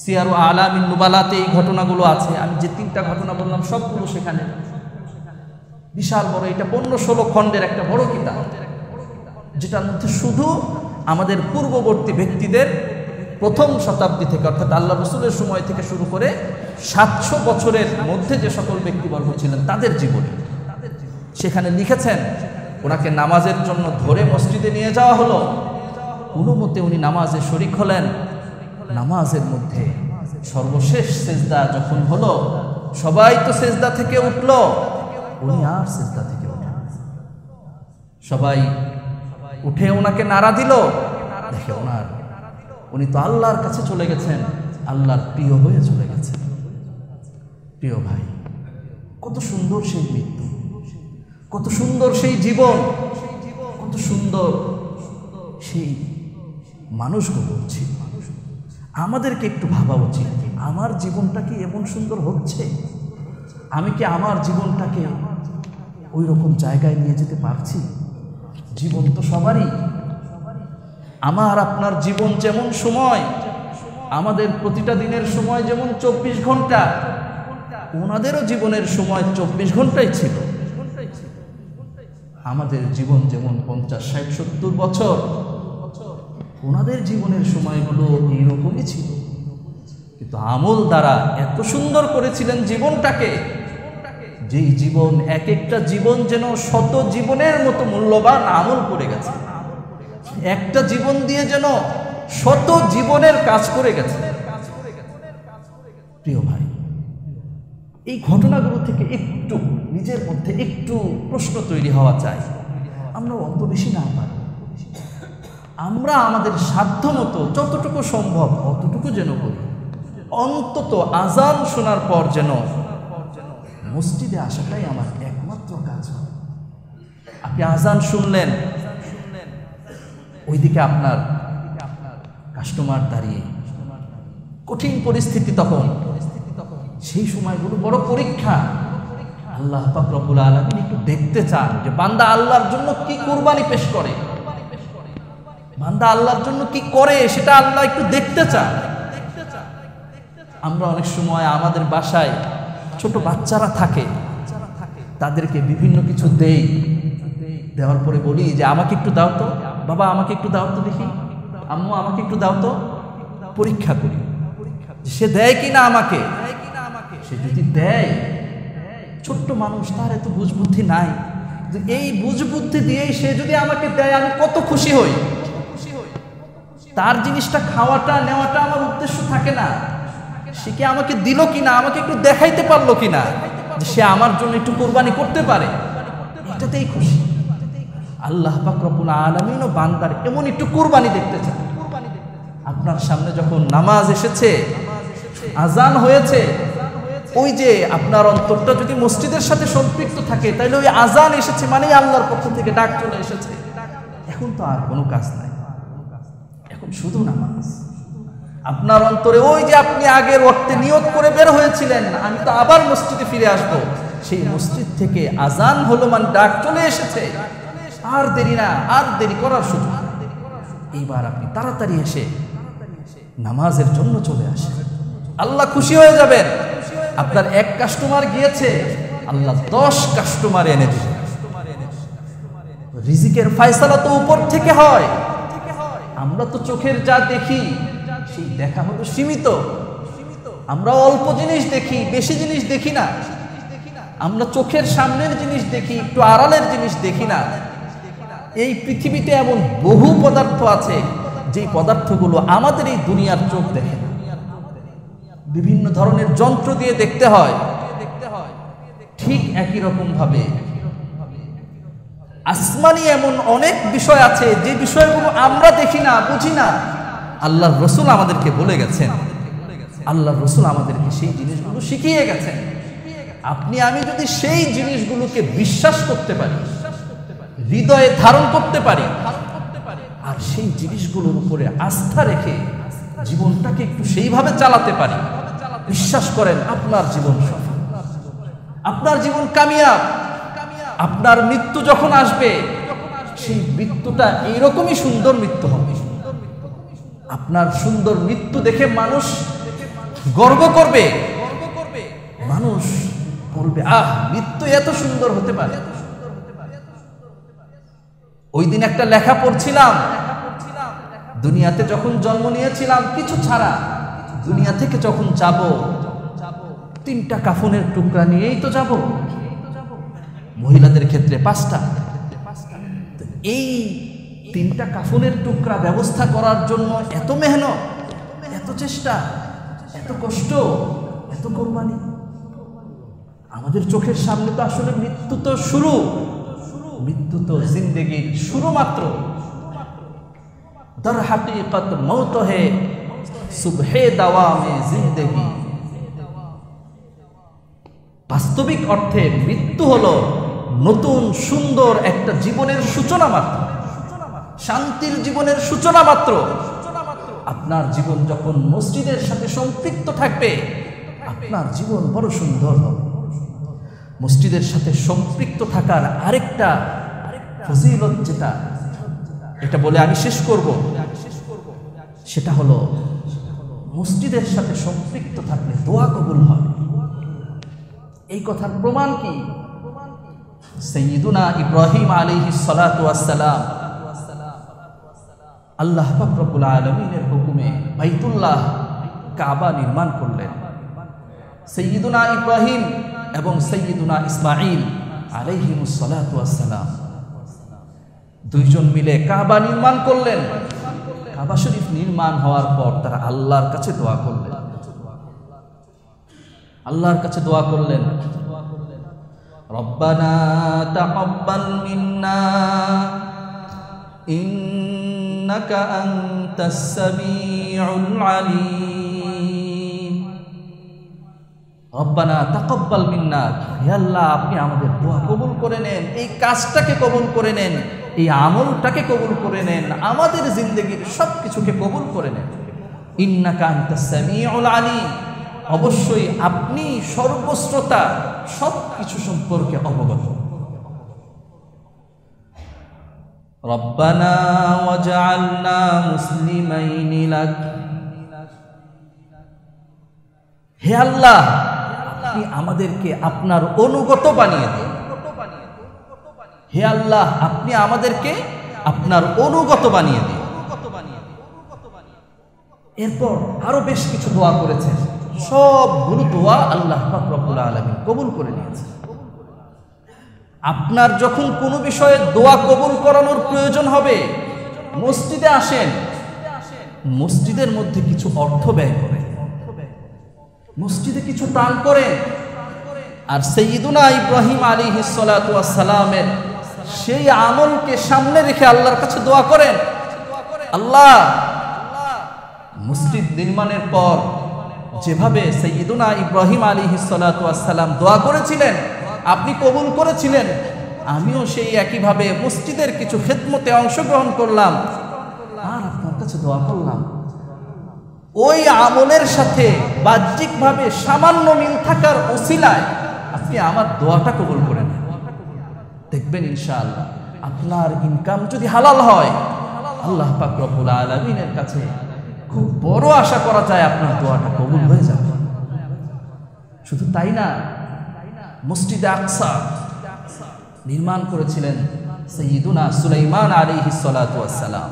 সিয়ারু আলামিন নুবালাতে এই ঘটনাগুলো আছে। আমি যে 3টা ঘটনা বললাম সবগুলো সেখানে। বিশাল বড়, এটা 15-16 খণ্ডের একটা বড় কিতাব, যেটার মধ্যে শুধু আমাদের পূর্ববর্তী ব্যক্তিদের প্রথম শতাব্দী থেকে, অর্থাৎ আল্লাহ রাসূলের সময় থেকে শুরু করে 700 বছরের মধ্যে যে সকল ব্যক্তিবর্গ ছিলেন তাদের জীবনী সেখানে লিখেছেন। ওনাকে নামাজের জন্য ধরে মসজিদে নিয়ে যাওয়া হলো। কোনো মতে উনি নামাজে শরিক হলেন। নামাজের মধ্যে সর্বশেষ সেজদা যখন হলো, সবাই তো সেজদা থেকে উঠল, উনি আর সেজদা থেকে উঠলেন। সবাই উঠে ওনাকে নাড়া দিল। দেখে উনি তো আল্লাহর কাছে চলে গেছেন, আল্লাহর প্রিয় হয়ে চলে গেছেন। প্রিয় ভাই, কত সুন্দর সেই মৃত্যু, কত সুন্দর সেই জীবন, কত সুন্দর সেই মানুষগুলো ছিল। আমাদেরকে একটু ভাবা উচিত, আমার জীবনটা কি এমন সুন্দর হচ্ছে? আমি কি আমার জীবনটাকে ওই রকম জায়গায় নিয়ে যেতে পারছি? জীবন তো সবারই। আমার আপনার জীবন যেমন সময়, আমাদের প্রতিটা দিনের সময় যেমন 24 ঘন্টা, ওনাদেরও জীবনের সময় 24 ঘন্টাই ছিল। আমাদের জীবন যেমন 50, 60, 70 বছর, ওনাদের জীবনের সময়গুলো এইরকমই ছিল। কিন্তু আমল দ্বারা এত সুন্দর করেছিলেন জীবনটাকে, যেই জীবন, এক একটা জীবন যেন শত জীবনের মতো মূল্যবান আমল করে গেছে। একটা জীবন দিয়ে যেন শত জীবনের কাজ করে গেছে। প্রিয় ভাই, এই ঘটনাগুলো থেকে একটু নিজের মধ্যে একটু প্রশ্ন তৈরি হওয়া চাই। আমরা অত বেশি না পারি, আমরা আমাদের সাধ্য মতো যতটুকু সম্ভব অতটুকু যেন করি। অন্তত আজান শোনার পর যেন মসজিদে আসাটাই আমার একমাত্র কাজ হয়। আপনি আজান শুনলেন, ওইদিকে আপনার কাস্টমার দাঁড়িয়ে, কঠিন পরিস্থিতি তখন, সেই সময়গুলো বড় পরীক্ষা। আল্লাহ পাক রব্বুল আলামিন একটু দেখতে চান যে বান্দা আল্লাহর জন্য কি কুরবানি পেশ করে, বান্দা আল্লাহর জন্য কি করে, সেটা আল্লাহ একটু দেখতে চান। আমরা অনেক সময় আমাদের বাসায় ছোট বাচ্চারা থাকে, তাদেরকে বিভিন্ন কিছু দেই, দেওয়ার পরে বলি যে আমাকে একটু দাও তো, বাবা আমাকে একটু দাও তো দেখি, আম্মু আমাকে একটু দাও তো, পরীক্ষা করি সে দেয় কিনা আমাকে। সে যদি দেয়, ছোট্ট মানুষ, তার এত বুঝবুদ্ধি নাই, এই বুঝবুদ্ধি দিয়েই সে যদি আমাকে দেয় আমি কত খুশি হই। তার জিনিসটা খাওয়াটা নেওয়াটা আমার উদ্দেশ্য থাকে না, সে কি আমাকে দিল কিনা, আমাকে একটু দেখাইতে পারলো কিনা যে সে আমার জন্য একটু কোরবানি করতে পারে, এটাতেই খুশি। আল্লাহ পাক রব্বুল আলামিন ও বান্দার এমন একটু কোরবানি দেখতে চান। আপনার সামনে যখন নামাজ এসেছে, আজান হয়েছে, ওই যে আপনার অন্তরটা যদি মসজিদের সাথে সম্পৃক্ত থাকে, তাহলে ওই আজান এসেছে মানে আল্লাহর পক্ষ থেকে ডাক চলে এসেছে। এখন তো আর কোনো কাজ নাই, এখন শুধু নামাজ। আপনার অন্তরে ওই যে আপনি আগের ওয়াক্তে নিয়ত করে বের হয়েছিলেন আমি তো আবার মসজিদে ফিরে আসব, সেই মসজিদ থেকে আজান হলো মানে ডাক চলে এসেছে, আর দেরি না, আর দেরি করার সুযোগ। এইবার আপনি তাড়াতাড়ি এসে নামাজের জন্য চলে আসেন, আল্লাহ খুশি হয়ে যাবেন। আপনার এক কাস্টমার গিয়েছে, আল্লাহ 10 কাস্টমার এনে দিবেন। রিজিকের ফয়সালা তো উপর থেকে হয়, আমরা তো চোখের যা দেখি সেই দেখা হলো সীমিত। আমরা অল্প জিনিস দেখি, বেশি জিনিস দেখি না। আমরা চোখের সামনের জিনিস দেখি, একটু আড়ালের জিনিস দেখি না। এই পৃথিবীতে এমন বহু পদার্থ আছে যেই পদার্থগুলো আমাদের এই দুনিয়ার চোখ দেখে না। বিভিন্ন ধরনের যন্ত্র দিয়ে দেখতে হয়। ঠিক একই রকম ভাবে আসমানি এমন অনেক বিষয় আছে যে বিষয়গুলো আমরা দেখি না, বুঝি না। আল্লাহর রাসূল আমাদেরকে বলে গেছেন, আল্লাহর রাসূল আমাদেরকে সেই জিনিসগুলো শিখিয়ে গেছেন। আপনি আমি যদি সেই জিনিসগুলোকে বিশ্বাস করতে পারি, হৃদয়ে ধারণ করতে পারি, আর সেই জিনিসগুলোর উপরে আস্থা রেখে জীবনটাকে একটু সেইভাবে চালাতে পারি, বিশ্বাস করেন আপনার জীবন সফল, আপনার জীবন কামিয়াব। আপনার মৃত্যু যখন আসবে, সেই মৃত্যুটা এইরকমই সুন্দর মৃত্যু হবে। আপনার সুন্দর মৃত্যু দেখে মানুষ গর্ব করবে, মানুষ বলবে আহ, মৃত্যু এত সুন্দর হতে পারে। ওই দিন একটা লেখা পড়ছিলাম, দুনিয়াতে যখন জন্ম নিয়েছিলাম কিছু ছাড়া, দুনিয়া থেকে যখন যাব 3টা কাফনের টুকরা নিয়েই তো যাব। মহিলাদের ক্ষেত্রে 5টা। এই 3টা কাফনের টুকরা ব্যবস্থা করার জন্য এত মেহনত, এত চেষ্টা, এত কষ্ট, এত কোরবানি। আমাদের চোখের সামনে তো আসলে মৃত্যু তো শুরু, মৃত্যু তো জিন্দেগির শুরু মাত্র। দর হাকিকত মৌত হে সুবহে দাওয়ামে জিন্দেগি। বাস্তবিক অর্থে মৃত্যু হলো নতুন সুন্দর একটা জীবনের সূচনা মাত্র, শান্তির জীবনের সূচনা মাত্র। আপনার জীবন যখন মসজিদের সাথে সম্পৃক্ত থাকবে, আপনার জীবন বড় সুন্দর হবে। মসজিদের সাথে সম্পৃক্ত থাকার আরেকটা ফজিলত যেটা, এটা বলে আমি শেষ করব, সেটা হলো মসজিদের সাথে সম্পৃক্ত থাকলে দোয়া কবুল হয়। এই কথার প্রমাণ কি? সাইয়্যিদুনা ইব্রাহিম আলাইহিস সালাতু ওয়াস সালাম আল্লাহ পাক রব্বুল আলামিনের হুকুমে বাইতুল্লাহ কাবা নির্মাণ করলেন। সাইয়্যিদুনা ইব্রাহিম এবং সাইয়্যিদুনা ইসমাঈল আলাইহিমুস সালাতু ওয়াস সালাম দুইজন মিলে কাবা নির্মাণ করলেন। কাবা শরীফ নির্মাণ হওয়ার পর তারা আল্লাহর কাছে দোয়া করলেন, আল্লাহর কাছে দোয়া করলেন, রব্বানা তাকাব্বাল মিন্না ইন্নাকা আনতাস সামিউল আলিম। রব্বানা তাকাব্বাল মিন্না, হে আল্লাহ আপনি আমাদের দোয়া কবুল করে নেন, এই কাজটাকে কবুল করে নেন, এই আমলটাকে কবুল করে নেন, আমাদের জিন্দেগির সব কিছুকে কবুল করে নেন। ইন্নাকা আনতাস সামিউল আলিম, অবশ্যই আপনি সর্বশ্রোতা, সব কিছু সম্পর্কে অবগত। রব্বানা ওয়াজআলনা মুসলিমাইনি লাক, হে আল্লাহ আপনি আমাদেরকে আপনার অনুগত বানিয়ে দিন, হে আল্লাহ, আপনি আমাদেরকে আপনার অনুগত বানিয়ে দিন। এরপর আরো বেশ কিছু দোয়া করেছেন, সবগুলো দোয়া আল্লাহ পাক রব্বুল আলামিন কবুল করে নিয়েছেন। আপনার যখন কোনো বিষয়ে দোয়া কবুল করানোর প্রয়োজন হবে, মসজিদে আসেন, মসজিদের মধ্যে কিছু অর্থ ব্যয় করেন, মসজিদে কিছু দান করেন, আর সাইয়্যিদুনা ইব্রাহিম আলাইহিস সালাতু ওয়াস সালামের সেই আমলকে সামনে রেখে আল্লাহর কাছে দোয়া করেন, আল্লাহ, মসজিদ নির্মাণের পর যেভাবে সাইয়্যিদুনা ইব্রাহিম আলাইহিস সালাতু ওয়াস সালাম দোয়া করেছিলেন, আপনি কবুল করেছিলেন, আমিও সেই একইভাবে মসজিদের কিছু খেদমতে অংশগ্রহণ করলাম আর আপনার কাছে দোয়া করলাম। ওই আমলের সাথে বাহ্যিকভাবে সামান্য মিল থাকার ওসিলায় আপনি আমার দোয়াটা কবুল করেন। দেখবেন ইনশাআল্লাহ আপনার ইনকাম যদি হালাল হয়, আল্লাহ পাক রব্বুল আলামিনের কাছে খুব বড় আশা করা যায় আপনার দোয়াটা কবুল হয়ে যাবে। শুধু তাই না, মসজিদে আকসা নির্মাণ করেছিলেন সাইয়্যিদুনা সুলাইমান আলাইহিস সালাতু ওয়াস সালাম।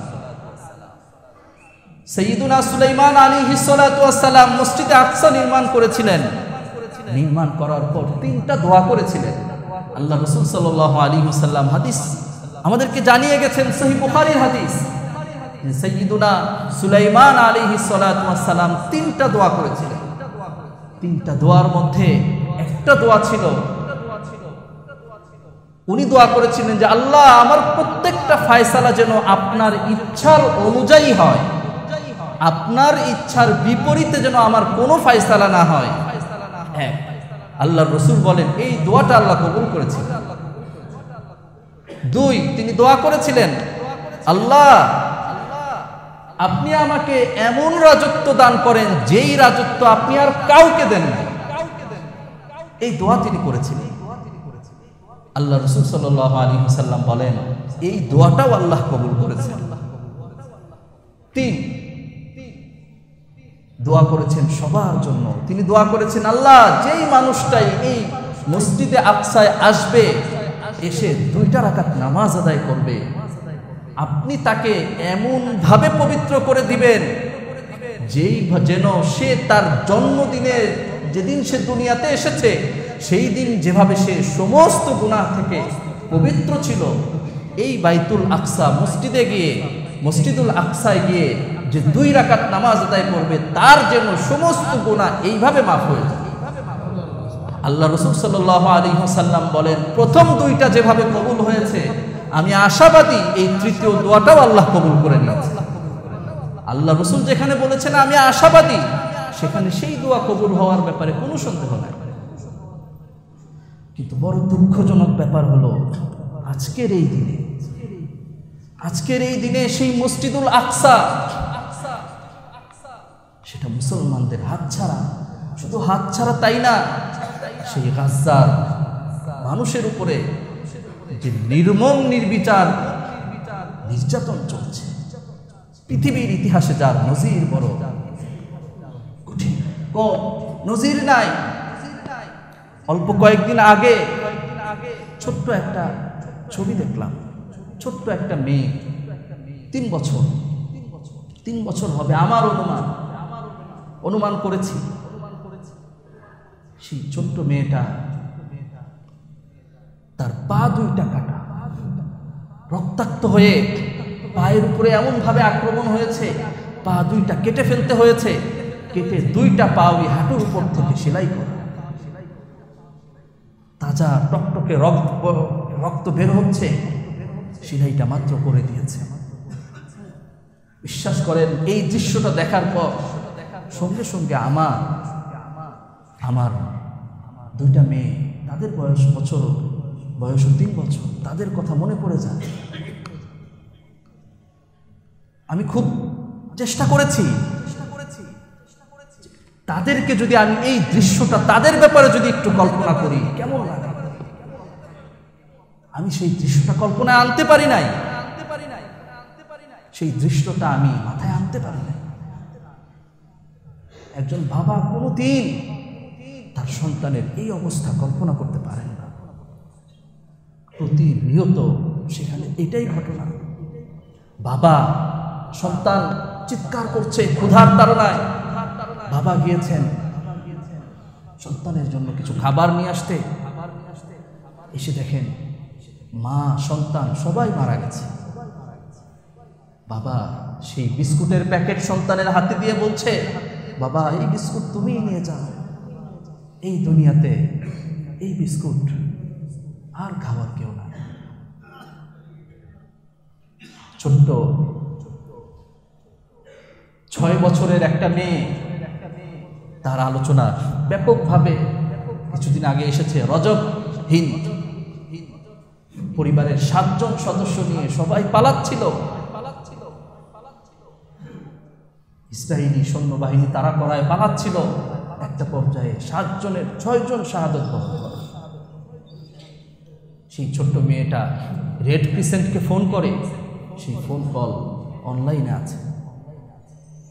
সাইয়্যিদুনা সুলাইমান আলাইহিস সালাতু ওয়াস সালাম মসজিদে আকসা নির্মাণ করেছিলেন। নির্মাণ করার পর 3টা দোয়া করেছিলেন। আল্লাহ রাসূল সাল্লাল্লাহু আলাইহি ওয়াসাল্লাম হাদিস আমাদেরকে জানিয়ে গেছেন, সহিহ বুখারীর হাদিস, সাইয়্যিদুনা সুলাইমান আলাইহিস সালাতু ওয়াস সালাম 3টা দোয়া করেছিলেন। 3টা দোয়ার মধ্যে একটা দোয়া ছিল, উনি দোয়া করেছিলেন যে আল্লাহ, আমার প্রত্যেকটা ফয়সালা যেন আপনার ইচ্ছার অনুযায়ী হয়, আপনার ইচ্ছার বিপরীতে যেন আমার কোনো ফয়সালা না হয়। হ্যাঁ, আল্লাহর রাসূল বলেন এই দোয়াটা আল্লাহ কবুল করেছিলেন। 2, তিনি দোয়া করেছিলেন, আল্লাহ, আপনি আমাকে এমন রাজত্ব দান করেন যেই রাজত্ব আপনি আর কাউকে দেন না। এই দোয়া তিনি করেছিলেন। আল্লাহ রাসূল সাল্লাল্লাহু আলাইহি ওয়াসাল্লাম বলেন এই দোয়াটাও আল্লাহ কবুল করেছেন। 3, দোয়া করেছেন সবার জন্য। তিনি দোয়া করেছেন, আল্লাহ, যেই মানুষটাই এই মসজিদে আকসায় আসবে, এসে 2টা রাকাত নামাজ আদায় করবে, আপনি তাকে এমন ভাবে পবিত্র করে দিবেন যেন সে তার জন্মদিনে যেদিন সে দুনিয়াতে এসেছে সেই দিন যেভাবে সে সমস্ত গুনাহ থেকে পবিত্র ছিল, এই বাইতুল আকসা মসজিদে গিয়ে, মসজিদুল আকসায় গিয়ে যে 2 রাকাত নামাজ আদায় করবে তার যেন সমস্ত গুনাহ এইভাবে মাফ হয়ে যায়। আল্লাহ রাসূল সাল্লাল্লাহু আলাইহি ওয়াসাল্লাম বলেন প্রথম 2টা যেভাবে কবুল হয়েছে, আমি আশাবাদী এই 3য় দোয়াটাও আল্লাহ কবুল করে নিয়েছেন। আল্লাহ রাসূল যেখানে বলেছেন আমি আশাবাদী, সেখানে সেই দোয়া কবুল হওয়ার ব্যাপারে কোনো সন্দেহ নাই। কিন্তু বড় দুঃখজনক ব্যাপার হলো আজকের এই দিনে সেই মসজিদুল আকসা সেটা মুসলমানদের হাতছাড়া। শুধু হাতছাড়া তাই না, সেই গাজ্জার মানুষের উপরে যে নির্মম নির্বিচার নির্যাতন চলছে, পৃথিবীর ইতিহাসে যার নজির বড় কঠিন, নজির নাই। অল্প কয়েকদিন আগে ছোট্ট একটা ছবি দেখলাম, ছোট্ট একটা মেয়ে, 3 বছর হবে আমার অনুমান করেছি। সেই ছোট্ট মেয়েটা, তার পা 2টা কাটা, রক্তাক্ত হয়ে পায়ের উপরে এমন ভাবে আক্রমণ হয়েছে, পা 2টা কেটে ফেলতে হয়েছে, কেটে 2টা পা ওই হাঁটুর উপর থেকে সেলাই করা, তাজা টকটকে রক্ত বের হচ্ছে, সেলাইটা মাত্র করে দিয়েছে। বিশ্বাস করেন এই দৃশ্যটা দেখার পর সঙ্গে সঙ্গে আমার 2টা মেয়ে, তাদের বয়স 3 বছর, তাদের কথা মনে পড়ে যায়। আমি খুব চেষ্টা করেছি তাদেরকে যদি আমি এই দৃশ্যটা তাদের ব্যাপারে যদি একটু কল্পনা করি কেমন লাগে। আমি সেই দৃশ্যটা কল্পনায় আনতে পারি নাই, সেই দৃশ্যটা আমি মাথায় আনতে পারি নাই। একজন বাবা কোনোদিন তার সন্তানের এই অবস্থা কল্পনা করতে পারেন না। প্রতিনিয়ত সেখানে এটাই ঘটনা। বাবা সন্তান চিৎকার করছে ক্ষুধার তাড়নায়, বাবা গিয়েছেন সন্তানের জন্য কিছু খাবার নিয়ে আসতে, এসে দেখেন মা সন্তান সবাই মারা গেছে। বাবা সেই বিস্কুটের প্যাকেট সন্তানের হাতে দিয়ে বলছে, বাবা এই বিস্কুট তুমিই নিয়ে যাও, এই দুনিয়াতে এই বিস্কুট আর খাওয়ার কেউ না। ছোট্ট 6 বছরের একটা মেয়ে, তার আলোচনা ব্যাপকভাবে কিছুদিন আগে এসেছে। রজব হিন্দ পরিবারের 7 জন সদস্য নিয়ে সবাই পালাচ্ছিল, ইসরায়েলি সৈন্যবাহিনী তারা করায় পালাচ্ছিল। একটা পর্যায়ে 7 জনের 6 জন শাহাদত বরণ করে। সেই ছোট্ট মেয়েটা রেড ক্রিসেন্টকে ফোন করে, সেই ফোন কল অনলাইনে আছে।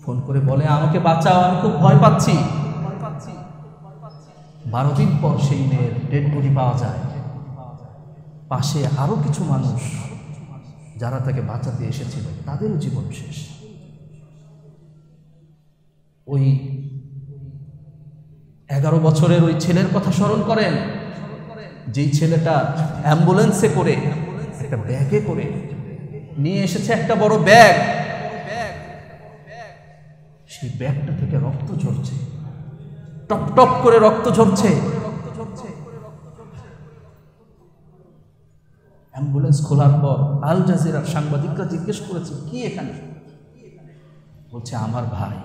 ফোন করে বলে, আমাকে বাঁচাও, আমি খুব ভয় পাচ্ছি। 12 দিন পর সেই মেয়ের ডেড বডি পাওয়া যায়। পাশে আরো কিছু মানুষ যারা তাকে বাঁচাতে এসেছিল তাদেরও জীবন শেষ। ওই 11 বছরের ওই ছেলের কথা স্মরণ করেন, যেই ছেলেটা অ্যাম্বুলেন্সে করে একটা ব্যাগে করে নিয়ে এসেছে, একটা বড় ব্যাগ, সেই ব্যাগটা থেকে রক্ত ঝরছে, টপ টপ করে রক্ত ঝরছে। অ্যাম্বুলেন্স খোলার পর আল জাজিরার সাংবাদিকরা জিজ্ঞেস করেছে, কি এখানে? বলছে, আমার ভাই।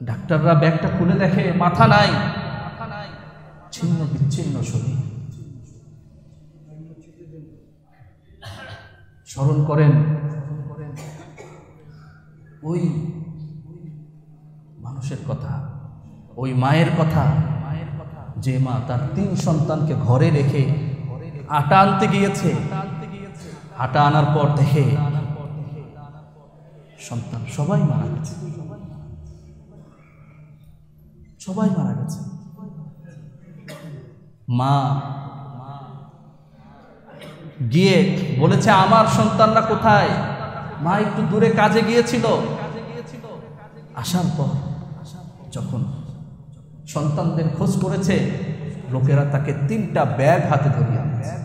ডাক্তাররা ব্যাগটা খুলে দেখে মাথা নাই, ছিন্ন বিচ্ছিন্ন শরীর। স্মরণ করেন ওই মানুষের কথা, ওই মায়ের কথা, যে মা তার 3 সন্তানকে ঘরে রেখে আটা আনতে গিয়েছে। আটা আনার পর দেখে সন্তান সবাই মারা গেছে, সবাই মারা গেছে। মা গিয়ে বলেছে, আমার সন্তানরা কোথায়? মা একটু দূরে কাজে গিয়েছিল। আসার পর যখন সন্তানদের খোঁজ করেছে, লোকেরা তাকে 3টা ব্যাগ হাতে ধরিয়ে আনছে।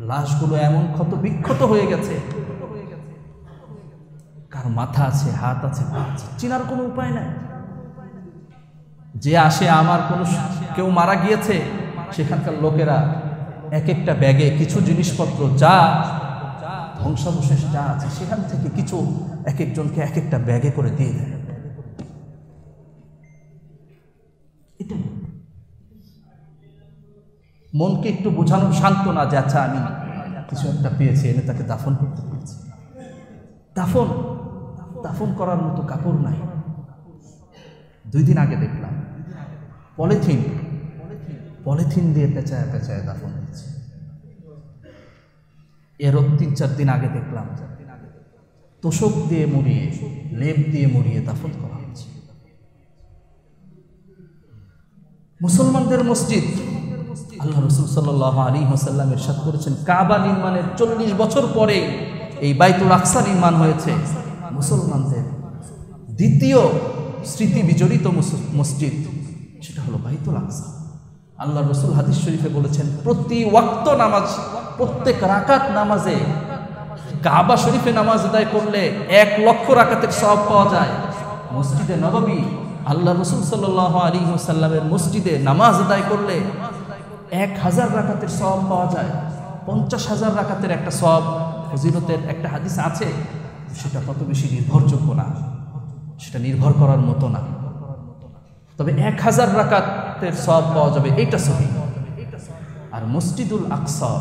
লাশগুলো এমন ক্ষত বিক্ষত হয়ে গেছে, কার মাথা আছে, হাত আছে, পা আছে, চেনার কোনো উপায় নাই। যে আসে, আমার কোনো কেউ মারা গিয়েছে, সেখানকার লোকেরা এক একটা ব্যাগে কিছু জিনিসপত্র, যা ধ্বংসাবশেষ যা আছে সেখান থেকে কিছু এক একজনকে এক একটা ব্যাগে করে দিয়ে দেয়। এটা মনকে একটু বোঝানো, সান্ত্বনা যে আচ্ছা আমি কিছু একটা পেয়েছি, এনে তাকে দাফন করতে পেরেছি। দাফন করার মতো কাপড় নাই। 2 দিন আগে দেখলাম পলিথিন দিয়ে পেঁচায় পেঁচায় দাফন দিচ্ছে। এরও 3-4 দিন আগে দেখলাম তোষক দিয়ে মুড়িয়ে, লেপ দিয়ে মুড়িয়ে দাফন করা হচ্ছে। মুসলমানদের মসজিদ, আল্লাহ রাসূল সাল্লাল্লাহু আলাইহি ওয়াসাল্লাম ইরশাদ করেছেন, কাবা নির্মাণের 40 বছর পরে এই বাইতুল আকসা নির্মাণ হয়েছে। মুসলমানদের দ্বিতীয় স্মৃতি বিজড়িত মসজিদ, সেটা হলো বাইতুল আকসা। আল্লাহ রাসূল হাদিস শরীফে বলেছেন, প্রতি ওয়াক্ত নামাজ, প্রত্যেক রাকাত নামাজে কাবা শরীফে নামাজ আদায় করলে 1 লক্ষ রাকাতের সওয়াব পাওয়া যায়। মসজিদে নববী, আল্লাহ রাসূল সাল্লাল্লাহু আলাইহি ওয়াসাল্লামের মসজিদে নামাজ আদায় করলে 1000 রাকাতের সওয়াব পাওয়া যায়। 50,000 রাকাতের একটা সওয়াব, ফজিলতের একটা হাদিস আছে, সেটা কত বেশি নির্ভরযোগ্য না, সেটা নির্ভর করার মতো না। তবে 1000 রাকাতের সওয়াব পাওয়া যাবে, এটা সহিহ। আর মসজিদুল আকসা,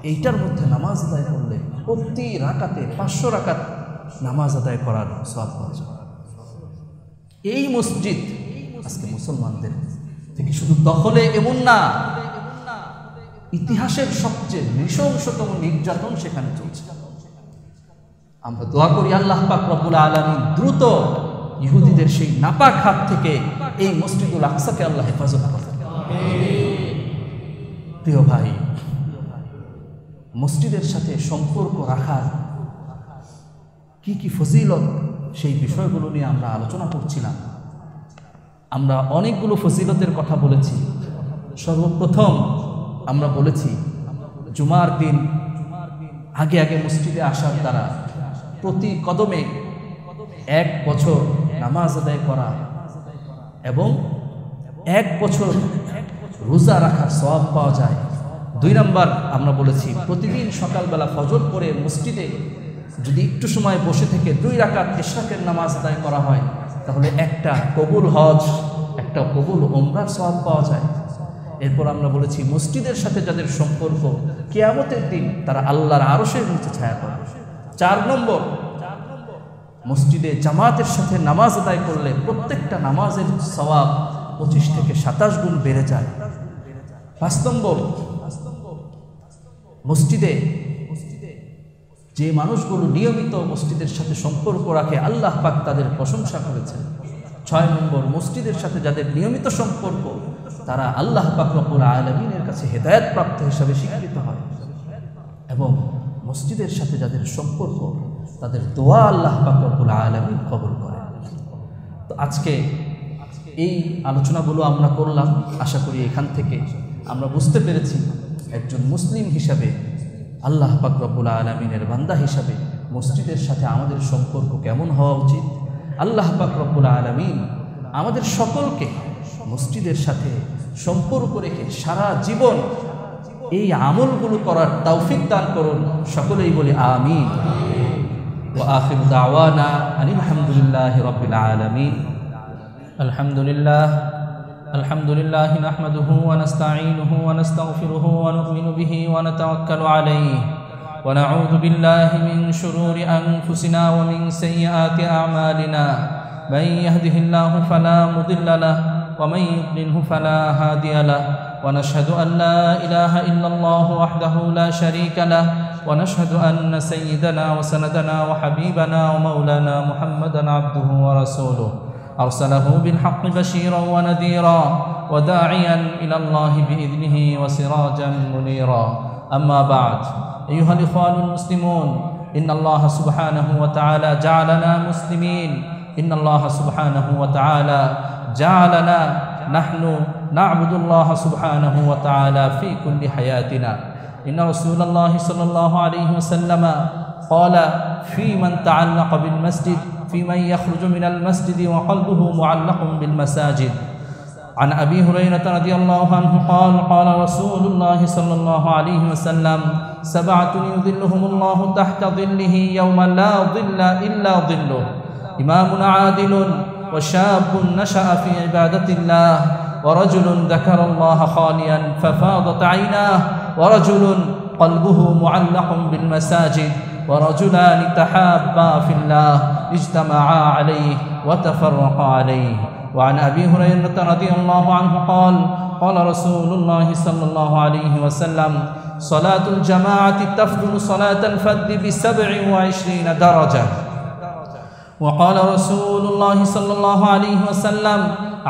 এইটার মধ্যে নামাজ আদায় করলে প্রতি রাকাতে 500 রাকাত নামাজ আদায় করার সওয়াব পাওয়া যাবে। এই মসজিদ আজকে মুসলমানদের থেকে শুধু দখলে এমন না, ইতিহাসের সবচেয়ে নৃশংসতম নির্যাতন সেখানে চলছে। আমরা দোয়া করি আল্লাহ পাক রব্বুল আলামিন দ্রুত ইহুদিদের সেই নাপাক হাত থেকে এই মসজিদুল আকসাকে আল্লাহ হেফাজত করেন। প্রিয় ভাই, মসজিদের সাথে সম্পর্ক রাখার কি কি ফজিলত, সেই বিষয়গুলো নিয়ে আমরা আলোচনা করছিলাম। আমরা অনেকগুলো ফজিলতের কথা বলেছি। সর্বপ্রথম আমরা বলেছি জুমার দিন আগে আগে মসজিদে আসার দ্বারা প্রতি কদমে 1 বছর নামাজ আদায় করা এবং 1 বছর রোজা রাখার সওয়াব পাওয়া যায়। 2 নম্বর আমরা বলেছি প্রতিদিন সকালবেলা ফজর পড়ে মসজিদে যদি একটু সময় বসে থেকে 2 রাকাত ইশরাকের নামাজ আদায় করা হয়, তাহলে একটা কবুল হজ, একটা কবুল ওমরার সওয়াব পাওয়া যায়। এরপর আমরা বলেছি মসজিদের সাথে যাদের সম্পর্ক, কিয়ামতের দিন তারা আল্লাহর আরশের নিচে ছায়া পাবে। 4 নম্বর, মসজিদে জামাতের সাথে নামাজ আদায় করলে প্রত্যেকটা নামাজের সওয়াব 25 থেকে 27 গুণ বেড়ে যায়। 5 নম্বর, মসজিদে যে মানুষগুলো নিয়মিত মসজিদের সাথে সম্পর্ক রাখে আল্লাহ পাক তাদের প্রশংসা করেছেন। 6 নম্বর, মসজিদের সাথে যাদের নিয়মিত সম্পর্ক তারা আল্লাহ পাক রব্বুল আলামিনের কাছে হেদায়েত প্রাপ্ত হিসাবে স্বীকৃত হয় এবং মসজিদের সাথে যাদের সম্পর্ক তাদের দোয়া আল্লাহ পাক রব্বুল আলামিন কবুল করেন। তো আজকে এই আলোচনাগুলো আমরা করলাম। আশা করি এখান থেকে আমরা বুঝতে পেরেছি একজন মুসলিম হিসাবে, আল্লাহ পাক রব্বুল আলামিনের বান্দা হিসাবে মসজিদের সাথে আমাদের সম্পর্ক কেমন হওয়া উচিত। আল্লাহ পাক রব্বুল আলামিন আমাদের সকলকে মসজিদের সাথে সম্পর্ক রেখে সারা জীবন এই আমলগুলো করার তৌফিক দান করুন। সকলেই বলি আমিন। ওয়া আখিরু দাওয়ানা আনিল হামদুলিল্লাহি রাব্বিল আলামিন। আলহামদুলিল্লাহ নাহমাদুহু ওয়া নাস্তাঈনুহু ওয়া নাস্তাগফিরুহু ওয়া নু'মিনু বিহি ওয়া নাতাওয়াক্কালু আলাইহি ওয়া নাউযু বিল্লাহি মিন শুরুরি আনফুসিনা ওয়া মিন সাইয়্যাতি আ'মালিনা। মান ইয়াহদিহিল্লাহু ফালা মুদিল্লা লাহু ওয়া মান ইউদ্লিলহু ফালা হাদিয়া লাহু ওয়া নাশহাদু আন লা ইলাহা ইল্লাল্লাহু ওয়াহদাহু লা শারীকা লাহু ওয়া নাশহাদু আন্না সাইয়্যিদানা ওয়া সানাদানা ওয়া হাবিবানা ওয়া মাওলানা মুহাম্মাদান আবদুহু ওয়া রাসূলুহু أرسله بالحق بشيرا ونذيرا وداعيا إلى الله بإذنه وسراجا منيرا. أما بعد، أيها الإخوان المسلمون، إن الله سبحانه وتعالى جعلنا مسلمين. إن الله سبحانه وتعالى جعلنا نحن نعبد الله سبحانه وتعالى في كل حياتنا. إن رسول الله صلى الله عليه وسلم قال في من تعلق بالمسجد، في من يخرج من المسجد وقلبه معلق بالمساجد. عن أبي هريرة رضي الله عنه قال قال رسول الله صلى الله عليه وسلم 7 يظلهم الله تحت ظله يوم لا ظل إلا ظله: إمام عادل، وشاب نشأ في عبادة الله، ورجل ذكر الله خاليا ففاضت عيناه، ورجل قلبه معلق بالمساجد، ورجلان تحابا في الله اجتمعا عليه وتفرقا عليه. وعن أبي هريرة رضي الله عنه قال قال رسول الله صلى الله عليه وسلم: صلاة الجماعة تفضل صلاة الفرد ب27 درجة. وقال رسول الله صلى الله عليه وسلم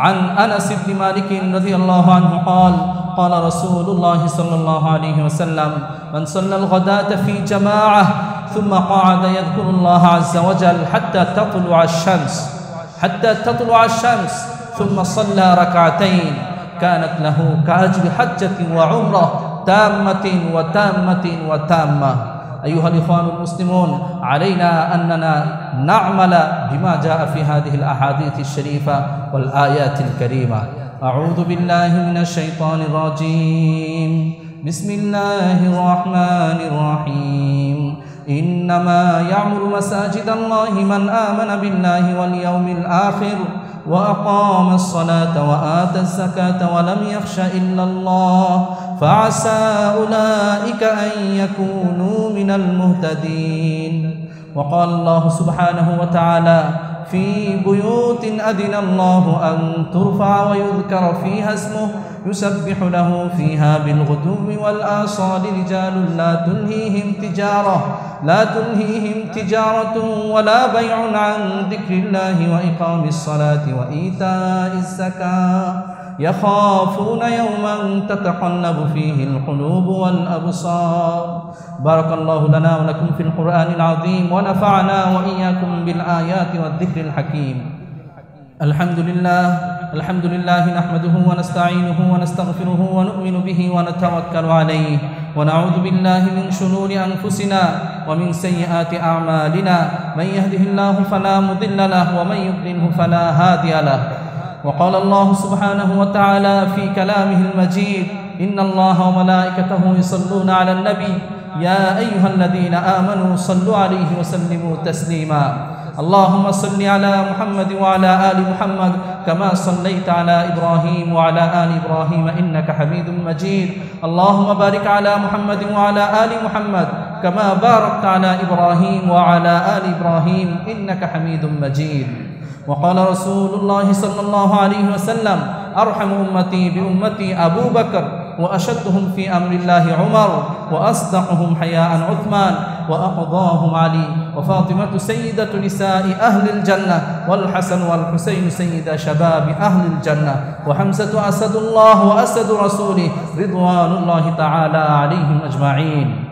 عن أنس بن مالك رضي الله عنه قال قال رسول الله صلى الله عليه وسلم: من صلى الغداة في جماعة ثم قعد يذكر الله عز وجل حتى تطلع الشمس ثم صلى ركعتين كانت له كأجر حجة وعمرة تامة وتامة. أيها الإخوان المسلمون، علينا أننا نعمل بما جاء في هذه الأحاديث الشريفة والآيات الكريمة. أعوذ بالله من الشيطان الرجيم. بسم الله الرحمن الرحيم. إنما يعمر مساجد الله من آمن بالله واليوم الآخر وأقام الصلاة وآتى الزكاة ولم يخش إلا الله فعسى أولئك أن يكونوا من المهتدين. وقال الله سبحانه وتعالى: في بيوت أذن الله أن ترفع ويذكر فيها اسمه يسبح له فيها بالغدو والآصال رجال لا تلهيهم تجارة ولا بيع عن ذكر الله وإقام الصلاة وإيتاء الزكاة يخافون يوما تتقلب فيه القلوب والأبصار. بارك الله لنا ولكم في القرآن العظيم ونفعنا وإياكم بالآيات والذكر الحكيم. الحمد لله نحمده ونستعينه ونستغفره ونؤمن به ونتوكل عليه ونعوذ بالله من شرور أنفسنا ومن سيئات أعمالنا. من يهده الله فلا مضل له ومن يضلله فلا هادي له. وقال الله سبحانه وتعالى في كلامه المجيد: إن الله وملائكته يصلون على النبي يا أيها الذين آمنوا صلوا عليه وسلموا تسليما. اللهم صل على محمد وعلى آل محمد كما صليت على إبراهيم وعلى آل إبراهيم إنك حميد مجيد. اللهم بارك على محمد وعلى آل محمد كما باركت على إبراهيم وعلى آل إبراهيم إنك حميد مجيد. وقال رسول الله صلى الله عليه وسلم: أرحم أمتي بأمتي أبو بكر، وأشدهم في أمر الله عمر، وأصدقهم حياء عثمان، وأقضاهم علي، وفاطمة سيدة نساء أهل الجنة، والحسن والحسين سيد شباب أهل الجنة، وحمزة أسد الله وأسد رسوله رضوان الله تعالى عليهم أجمعين.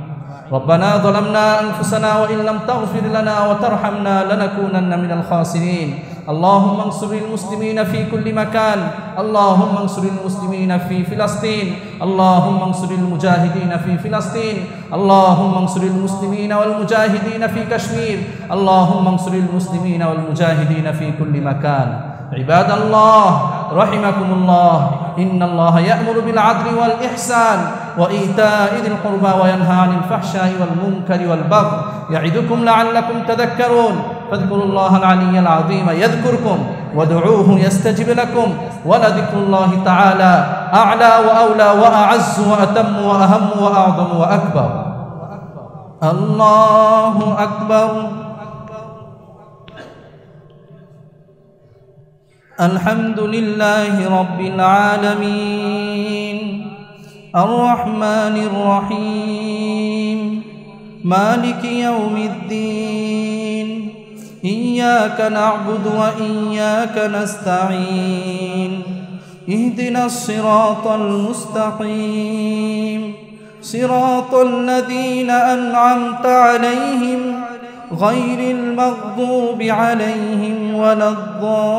ربنا ظلمنا أنفسنا وإن لم تغفر لنا وترحمنا لنكونن من الخاسرين. اللهم انصر المسلمين في كل مكان. اللهم انصر المسلمين في فلسطين. اللهم انصر المجاهدين في فلسطين. اللهم انصر المسلمين والمجاهدين في كشمير. اللهم انصر المسلمين والمجاهدين في كل مكان. عباد الله رحمكم الله، إن الله يأمر بالعدل والإحسان وإيتاء ذي القربى وينهى عن الفحشاء والمنكر والبغي يعظكم لعلكم تذكرون. فاذكروا الله العلي العظيم يذكركم وادعوه يستجب لكم، ولذكر الله تعالى أعلى وأولى وأعز وأتم وأهم وأعظم وأكبر. الله أكبر. الحمد لله رب العالمين الرحمن الرحيم مالك يوم الدين. إياك نعبد وإياك نستعين. اهدنا الصراط المستقيم، صراط الذين أنعمت عليهم غير المغضوب عليهم ولا الضالين.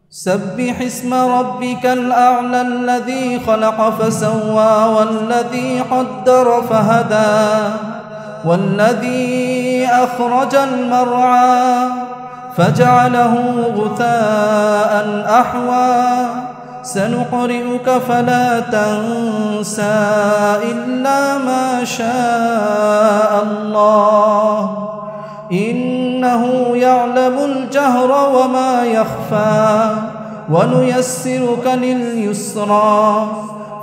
سبح اسم ربك الأعلى الذي خلق فسوى والذي قدر فهدى والذي أخرج المرعى فجعله غثاء أحوى. سنقرئك فلا تنسى إلا ما شاء الله، إنه يعلم الجهر وما يخفى. ونيسرك لليسرى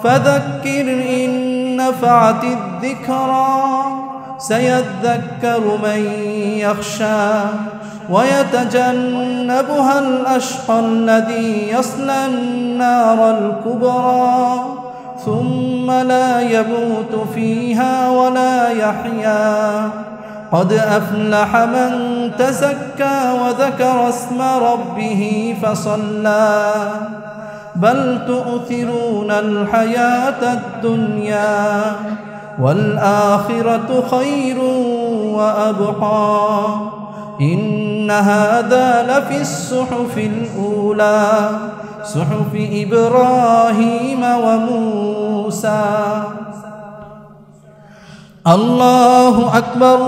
فذكر إن نفعت الذكرى. سيذكر من يخشى ويتجنبها الأشقى الذي يصلى النار الكبرى ثم لا يموت فيها ولا يحيا. قد أفلح من تزكى وذكر اسم ربه فصلى. بل تؤثرون الحياة الدنيا والآخرة خير وأبقى. إن هذا لفي الصحف الأولى صحف إبراهيم وموسى. الله أكبر.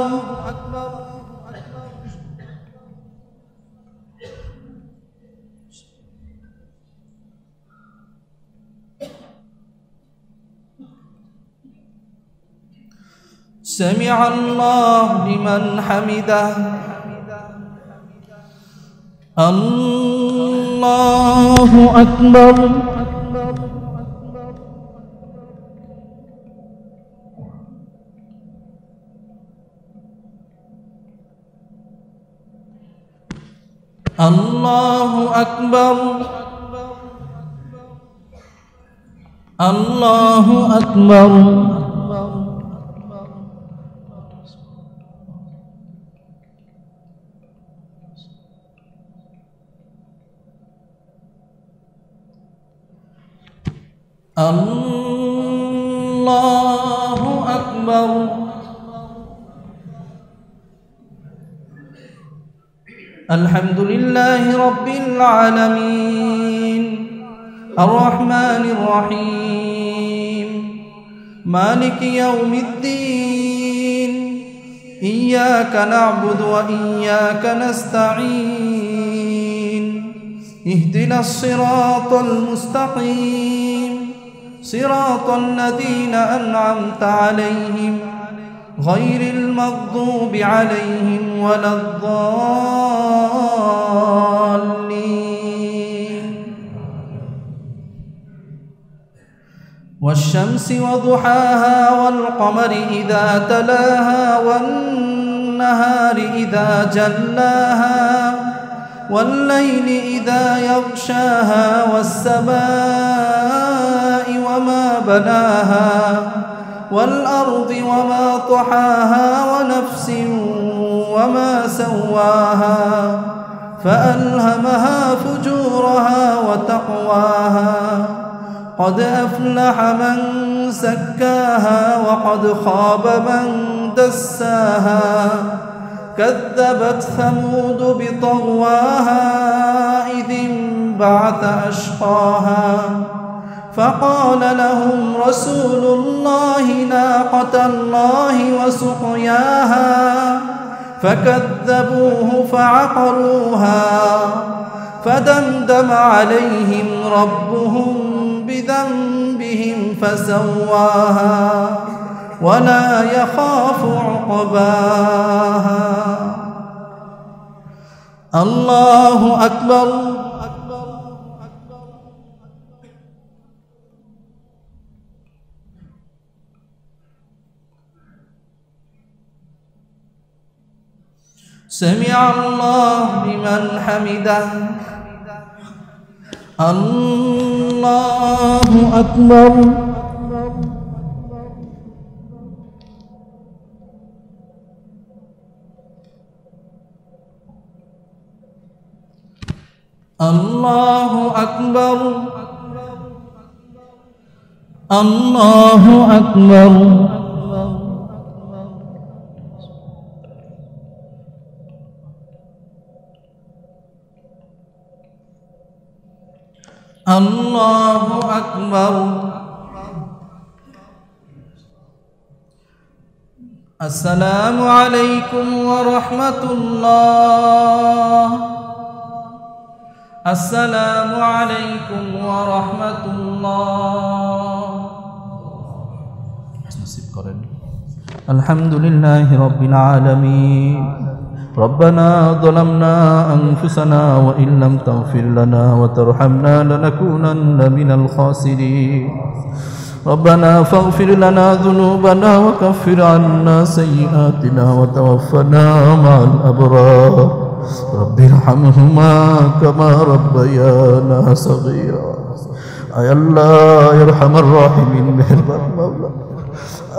سمع الله لمن حمده. الله أكبر. الله أكبر. الله أكبر. আল্লাহু আকবার। আলহামদুলিল্লাহি রাব্বিল আলামিন আর রহমানির রহিম মালিকি ইয়াউমিদ্দিন ইয়্যাকা না'বুদু ওয়া ইয়্যাকা নাস্তাঈন ইহদিনাস সিরাতাল মুস্তাকিম সিরাতাল লাযীনা আন'আমতা আলাইহিম গায়রিল মাগদুবি আলাইহিম ওয়ালাদ-দাল্লিন। والشمس وضحاها والقمر إذا تلاها والنهار إذا جلاها والليل إذا يغشاها والسماء وما بناها والأرض وما طحاها ونفس وما سواها فألهمها فجورها وتقواها قد أفلح من زكاها وقد خاب من دساها كذبت ثمود بطغواها إذ انبعث أشقاها فقال لهم رسول الله ناقة الله وسقياها فكذبوه فعقروها فدمدم عليهم ربهم بذنبهم فسواها ولا يخاف عقباها. الله أكبر. سمع الله لمن حمده. الله أكبر. الله أكبر. الله أكبر. الله أكبر. السلام عليكم ورحمة الله. السلام عليكم ورحمة الله. الحمد لله رب العالمين. ربنا ظلمنا أنفسنا وإن لم تغفر لنا وترحمنا لنكونن من الخاسرين. ربنا فاغفر لنا ذنوبنا وكفر عنا سيئاتنا وتوفنا مع الأبرار. رب ارحمهما كما ربيانا صغيرا. أي الله يرحم الراحمين مهربان مولا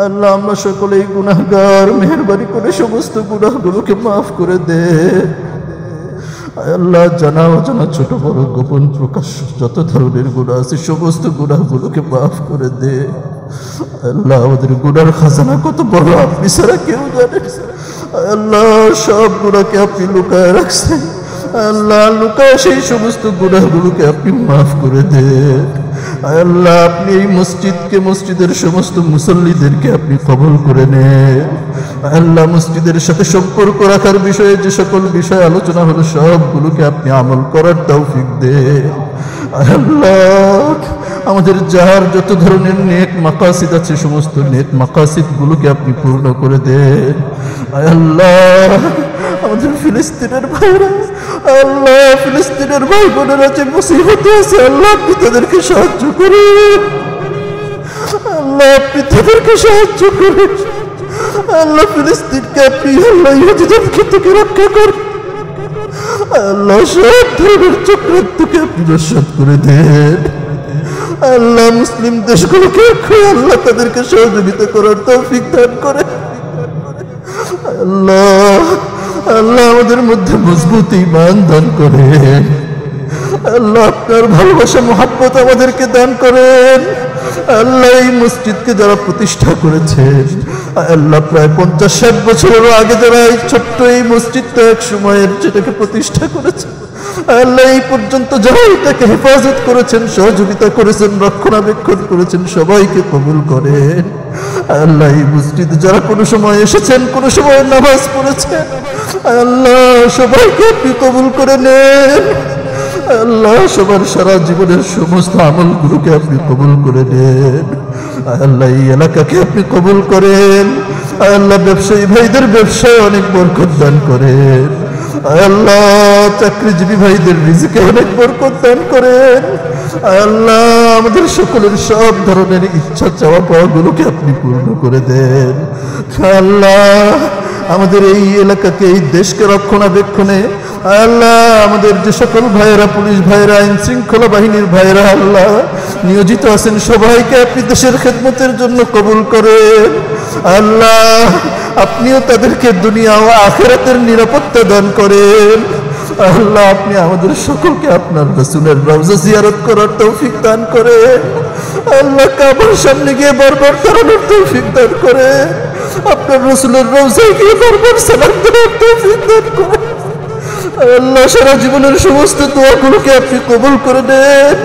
আল্লাহ আমরা সকলেই গুনাহগার, মেহেরবানি করে সমস্ত গুনাহগুলোকে মাফ করে দে। আল্লাহ জানা অজানা ছোট বড় গোপন প্রকাশ্য যত ধরনের গুনাহ আছে সমস্ত গুনাহগুলোকে মাফ করে দে। আল্লাহ আমাদের গুনার খাজানা কত বড় আপনি ছাড়া কেউ জানে। আল্লাহ সব গুনাহকে আপনি লুকায় রাখছেন। আল্লাহ লুকায় সেই সমস্ত গুনাহগুলোকে আপনি মাফ করে দে। আল্লাহ আপনি এই মসজিদকে, মসজিদের সমস্ত মুসল্লিদেরকে আপনি কবুল করে নেন। আল্লাহ মসজিদের সাথে সম্পর্ক রাখার বিষয়ে যে সকল বিষয় আলোচনা হলো সবগুলোকে আপনি আমল করার তৌফিক দেন। আল্লাহ আমাদের যার যত ধরনের নেক মাকাসিদ আছে সমস্ত নেক মাকাসিদগুলোকে আপনি পূর্ণ করে দেন। আল্লাহ আমাদের ফিলিস্তিনের ভাইরা, আল্লাহ ফিলিস্তিনের ভাই বোনেরা যে মুসিবতে আছে আল্লাহ আপনি তাদেরকে সাহায্য করুন। আল্লাহ আপনি তাদেরকে সাহায্য করুন। আল্লাহ ফিলিস্তিনকে আপনি আল্লাহ ইহুদিদেরকে থেকে রক্ষা করুন। আল্লাহ সব ধরনের চক্রান্তকে আপনি নস্যাৎ করে দেন। আল্লাহ মুসলিম দেশগুলোকে আল্লাহ তাদেরকে সহযোগিতা করার তৌফিক দান করে। আল্লাহ আল্লাহ আমাদের মধ্যে মজবুত ঈমান দান করেন। আল্লাহ আপনার ভালোবাসা মুহাব্বত আমাদেরকে দান করেন। আল্লাহ এই মসজিদকে যারা প্রতিষ্ঠা করেছেন, আল্লাহ প্রায় 50-60 বছরেরও আগে যারা এই ছোট্ট এই মসজিদটা এক সময়ের যেটাকে প্রতিষ্ঠা করেছে, আল্লাহ এই পর্যন্ত যারা এটাকে হেফাজত করেছেন, সহযোগিতা করেছেন, রক্ষণাবেক্ষণ করেছেন, সবাইকে কবুল করেন। আল্লাহ এই মসজিদে যারা কোনো সময় এসেছেন, কোনো সময় নামাজ পড়েছেন, আল্লাহ সবাইকে আপনি কবুল করে নেন। আল্লাহ সবার সারা জীবনের সমস্ত আমলগুলোকে আপনি কবুল করে নেন। আল্লাহ এই এলাকাকে আপনি কবুল করেন। আল্লাহ ব্যবসায়ী ভাইদের ব্যবসায় অনেক বরকত দান করেন। আল্লাহ চাকরিজীবী ভাইদের রিজিকে অনেক বরকত দান করেন। আল্লাহ আমাদের সকলের সব ধরনের ইচ্ছা চাওয়া পাওয়াগুলোকে আপনি পূর্ণ করে দেন। আল্লাহ আমাদের এই এলাকাকে, এই দেশকে রক্ষণাবেক্ষণে আল্লাহ আমাদের যে সকল ভাইয়েরা, পুলিশ ভাইয়েরা, আইন শৃঙ্খলা বাহিনীর ভাইয়েরা আল্লাহ নিয়োজিত আছেন, সবাইকে আপনি দেশের খেদমতের জন্য কবুল করেন। আল্লাহ আপনিও তাদেরকে দুনিয়া ও আখিরাতের নিরাপত্তা দান করেন। আল্লাহ আপনি আমাদের সকলকে আপনার রাসূলের রওজা জিয়ারত করার তৌফিক দান করেন। আল্লাহ কাবার সামনে গিয়ে বারবার দাঁড়ানোর তৌফিক দান করেন। আপনার রাসূলের রওজায় গিয়ে বারবার সালাম দেওয়ার তৌফিক দান করেন। আল্লাহ সারা জীবনের সমস্ত দোয়াগুলোকে আপনি কবুল করে নেন।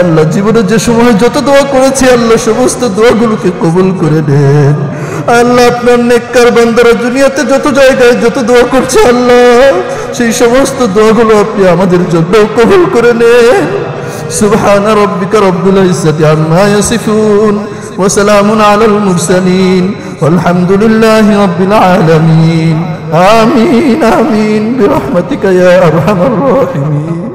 আল্লাহ জীবনে যে সময় যত দোয়া করেছি, আল্লাহ সমস্ত দোয়াগুলোকে কবুল করে নেন। আল্লাহ আপনার নেককার বান্দারা দুনিয়াতে যত জায়গায় যত দোয়া করছে, আল্লাহ সেই সমস্ত দোয়াগুলো আপনি আমাদের জন্য কবুল করে নেন। সুবহান রাব্বিকা রব্বিল ইজ্জাতি আম্মা ইয়াসিফুন ওয়া সালামুন আলাল মুরসালিন ওয়ালহামদুলিল্লাহি রাব্বিল আলামিন। আমিন আমিন বিরহমাতিকা ইয়া আরহামার রাহিমিন।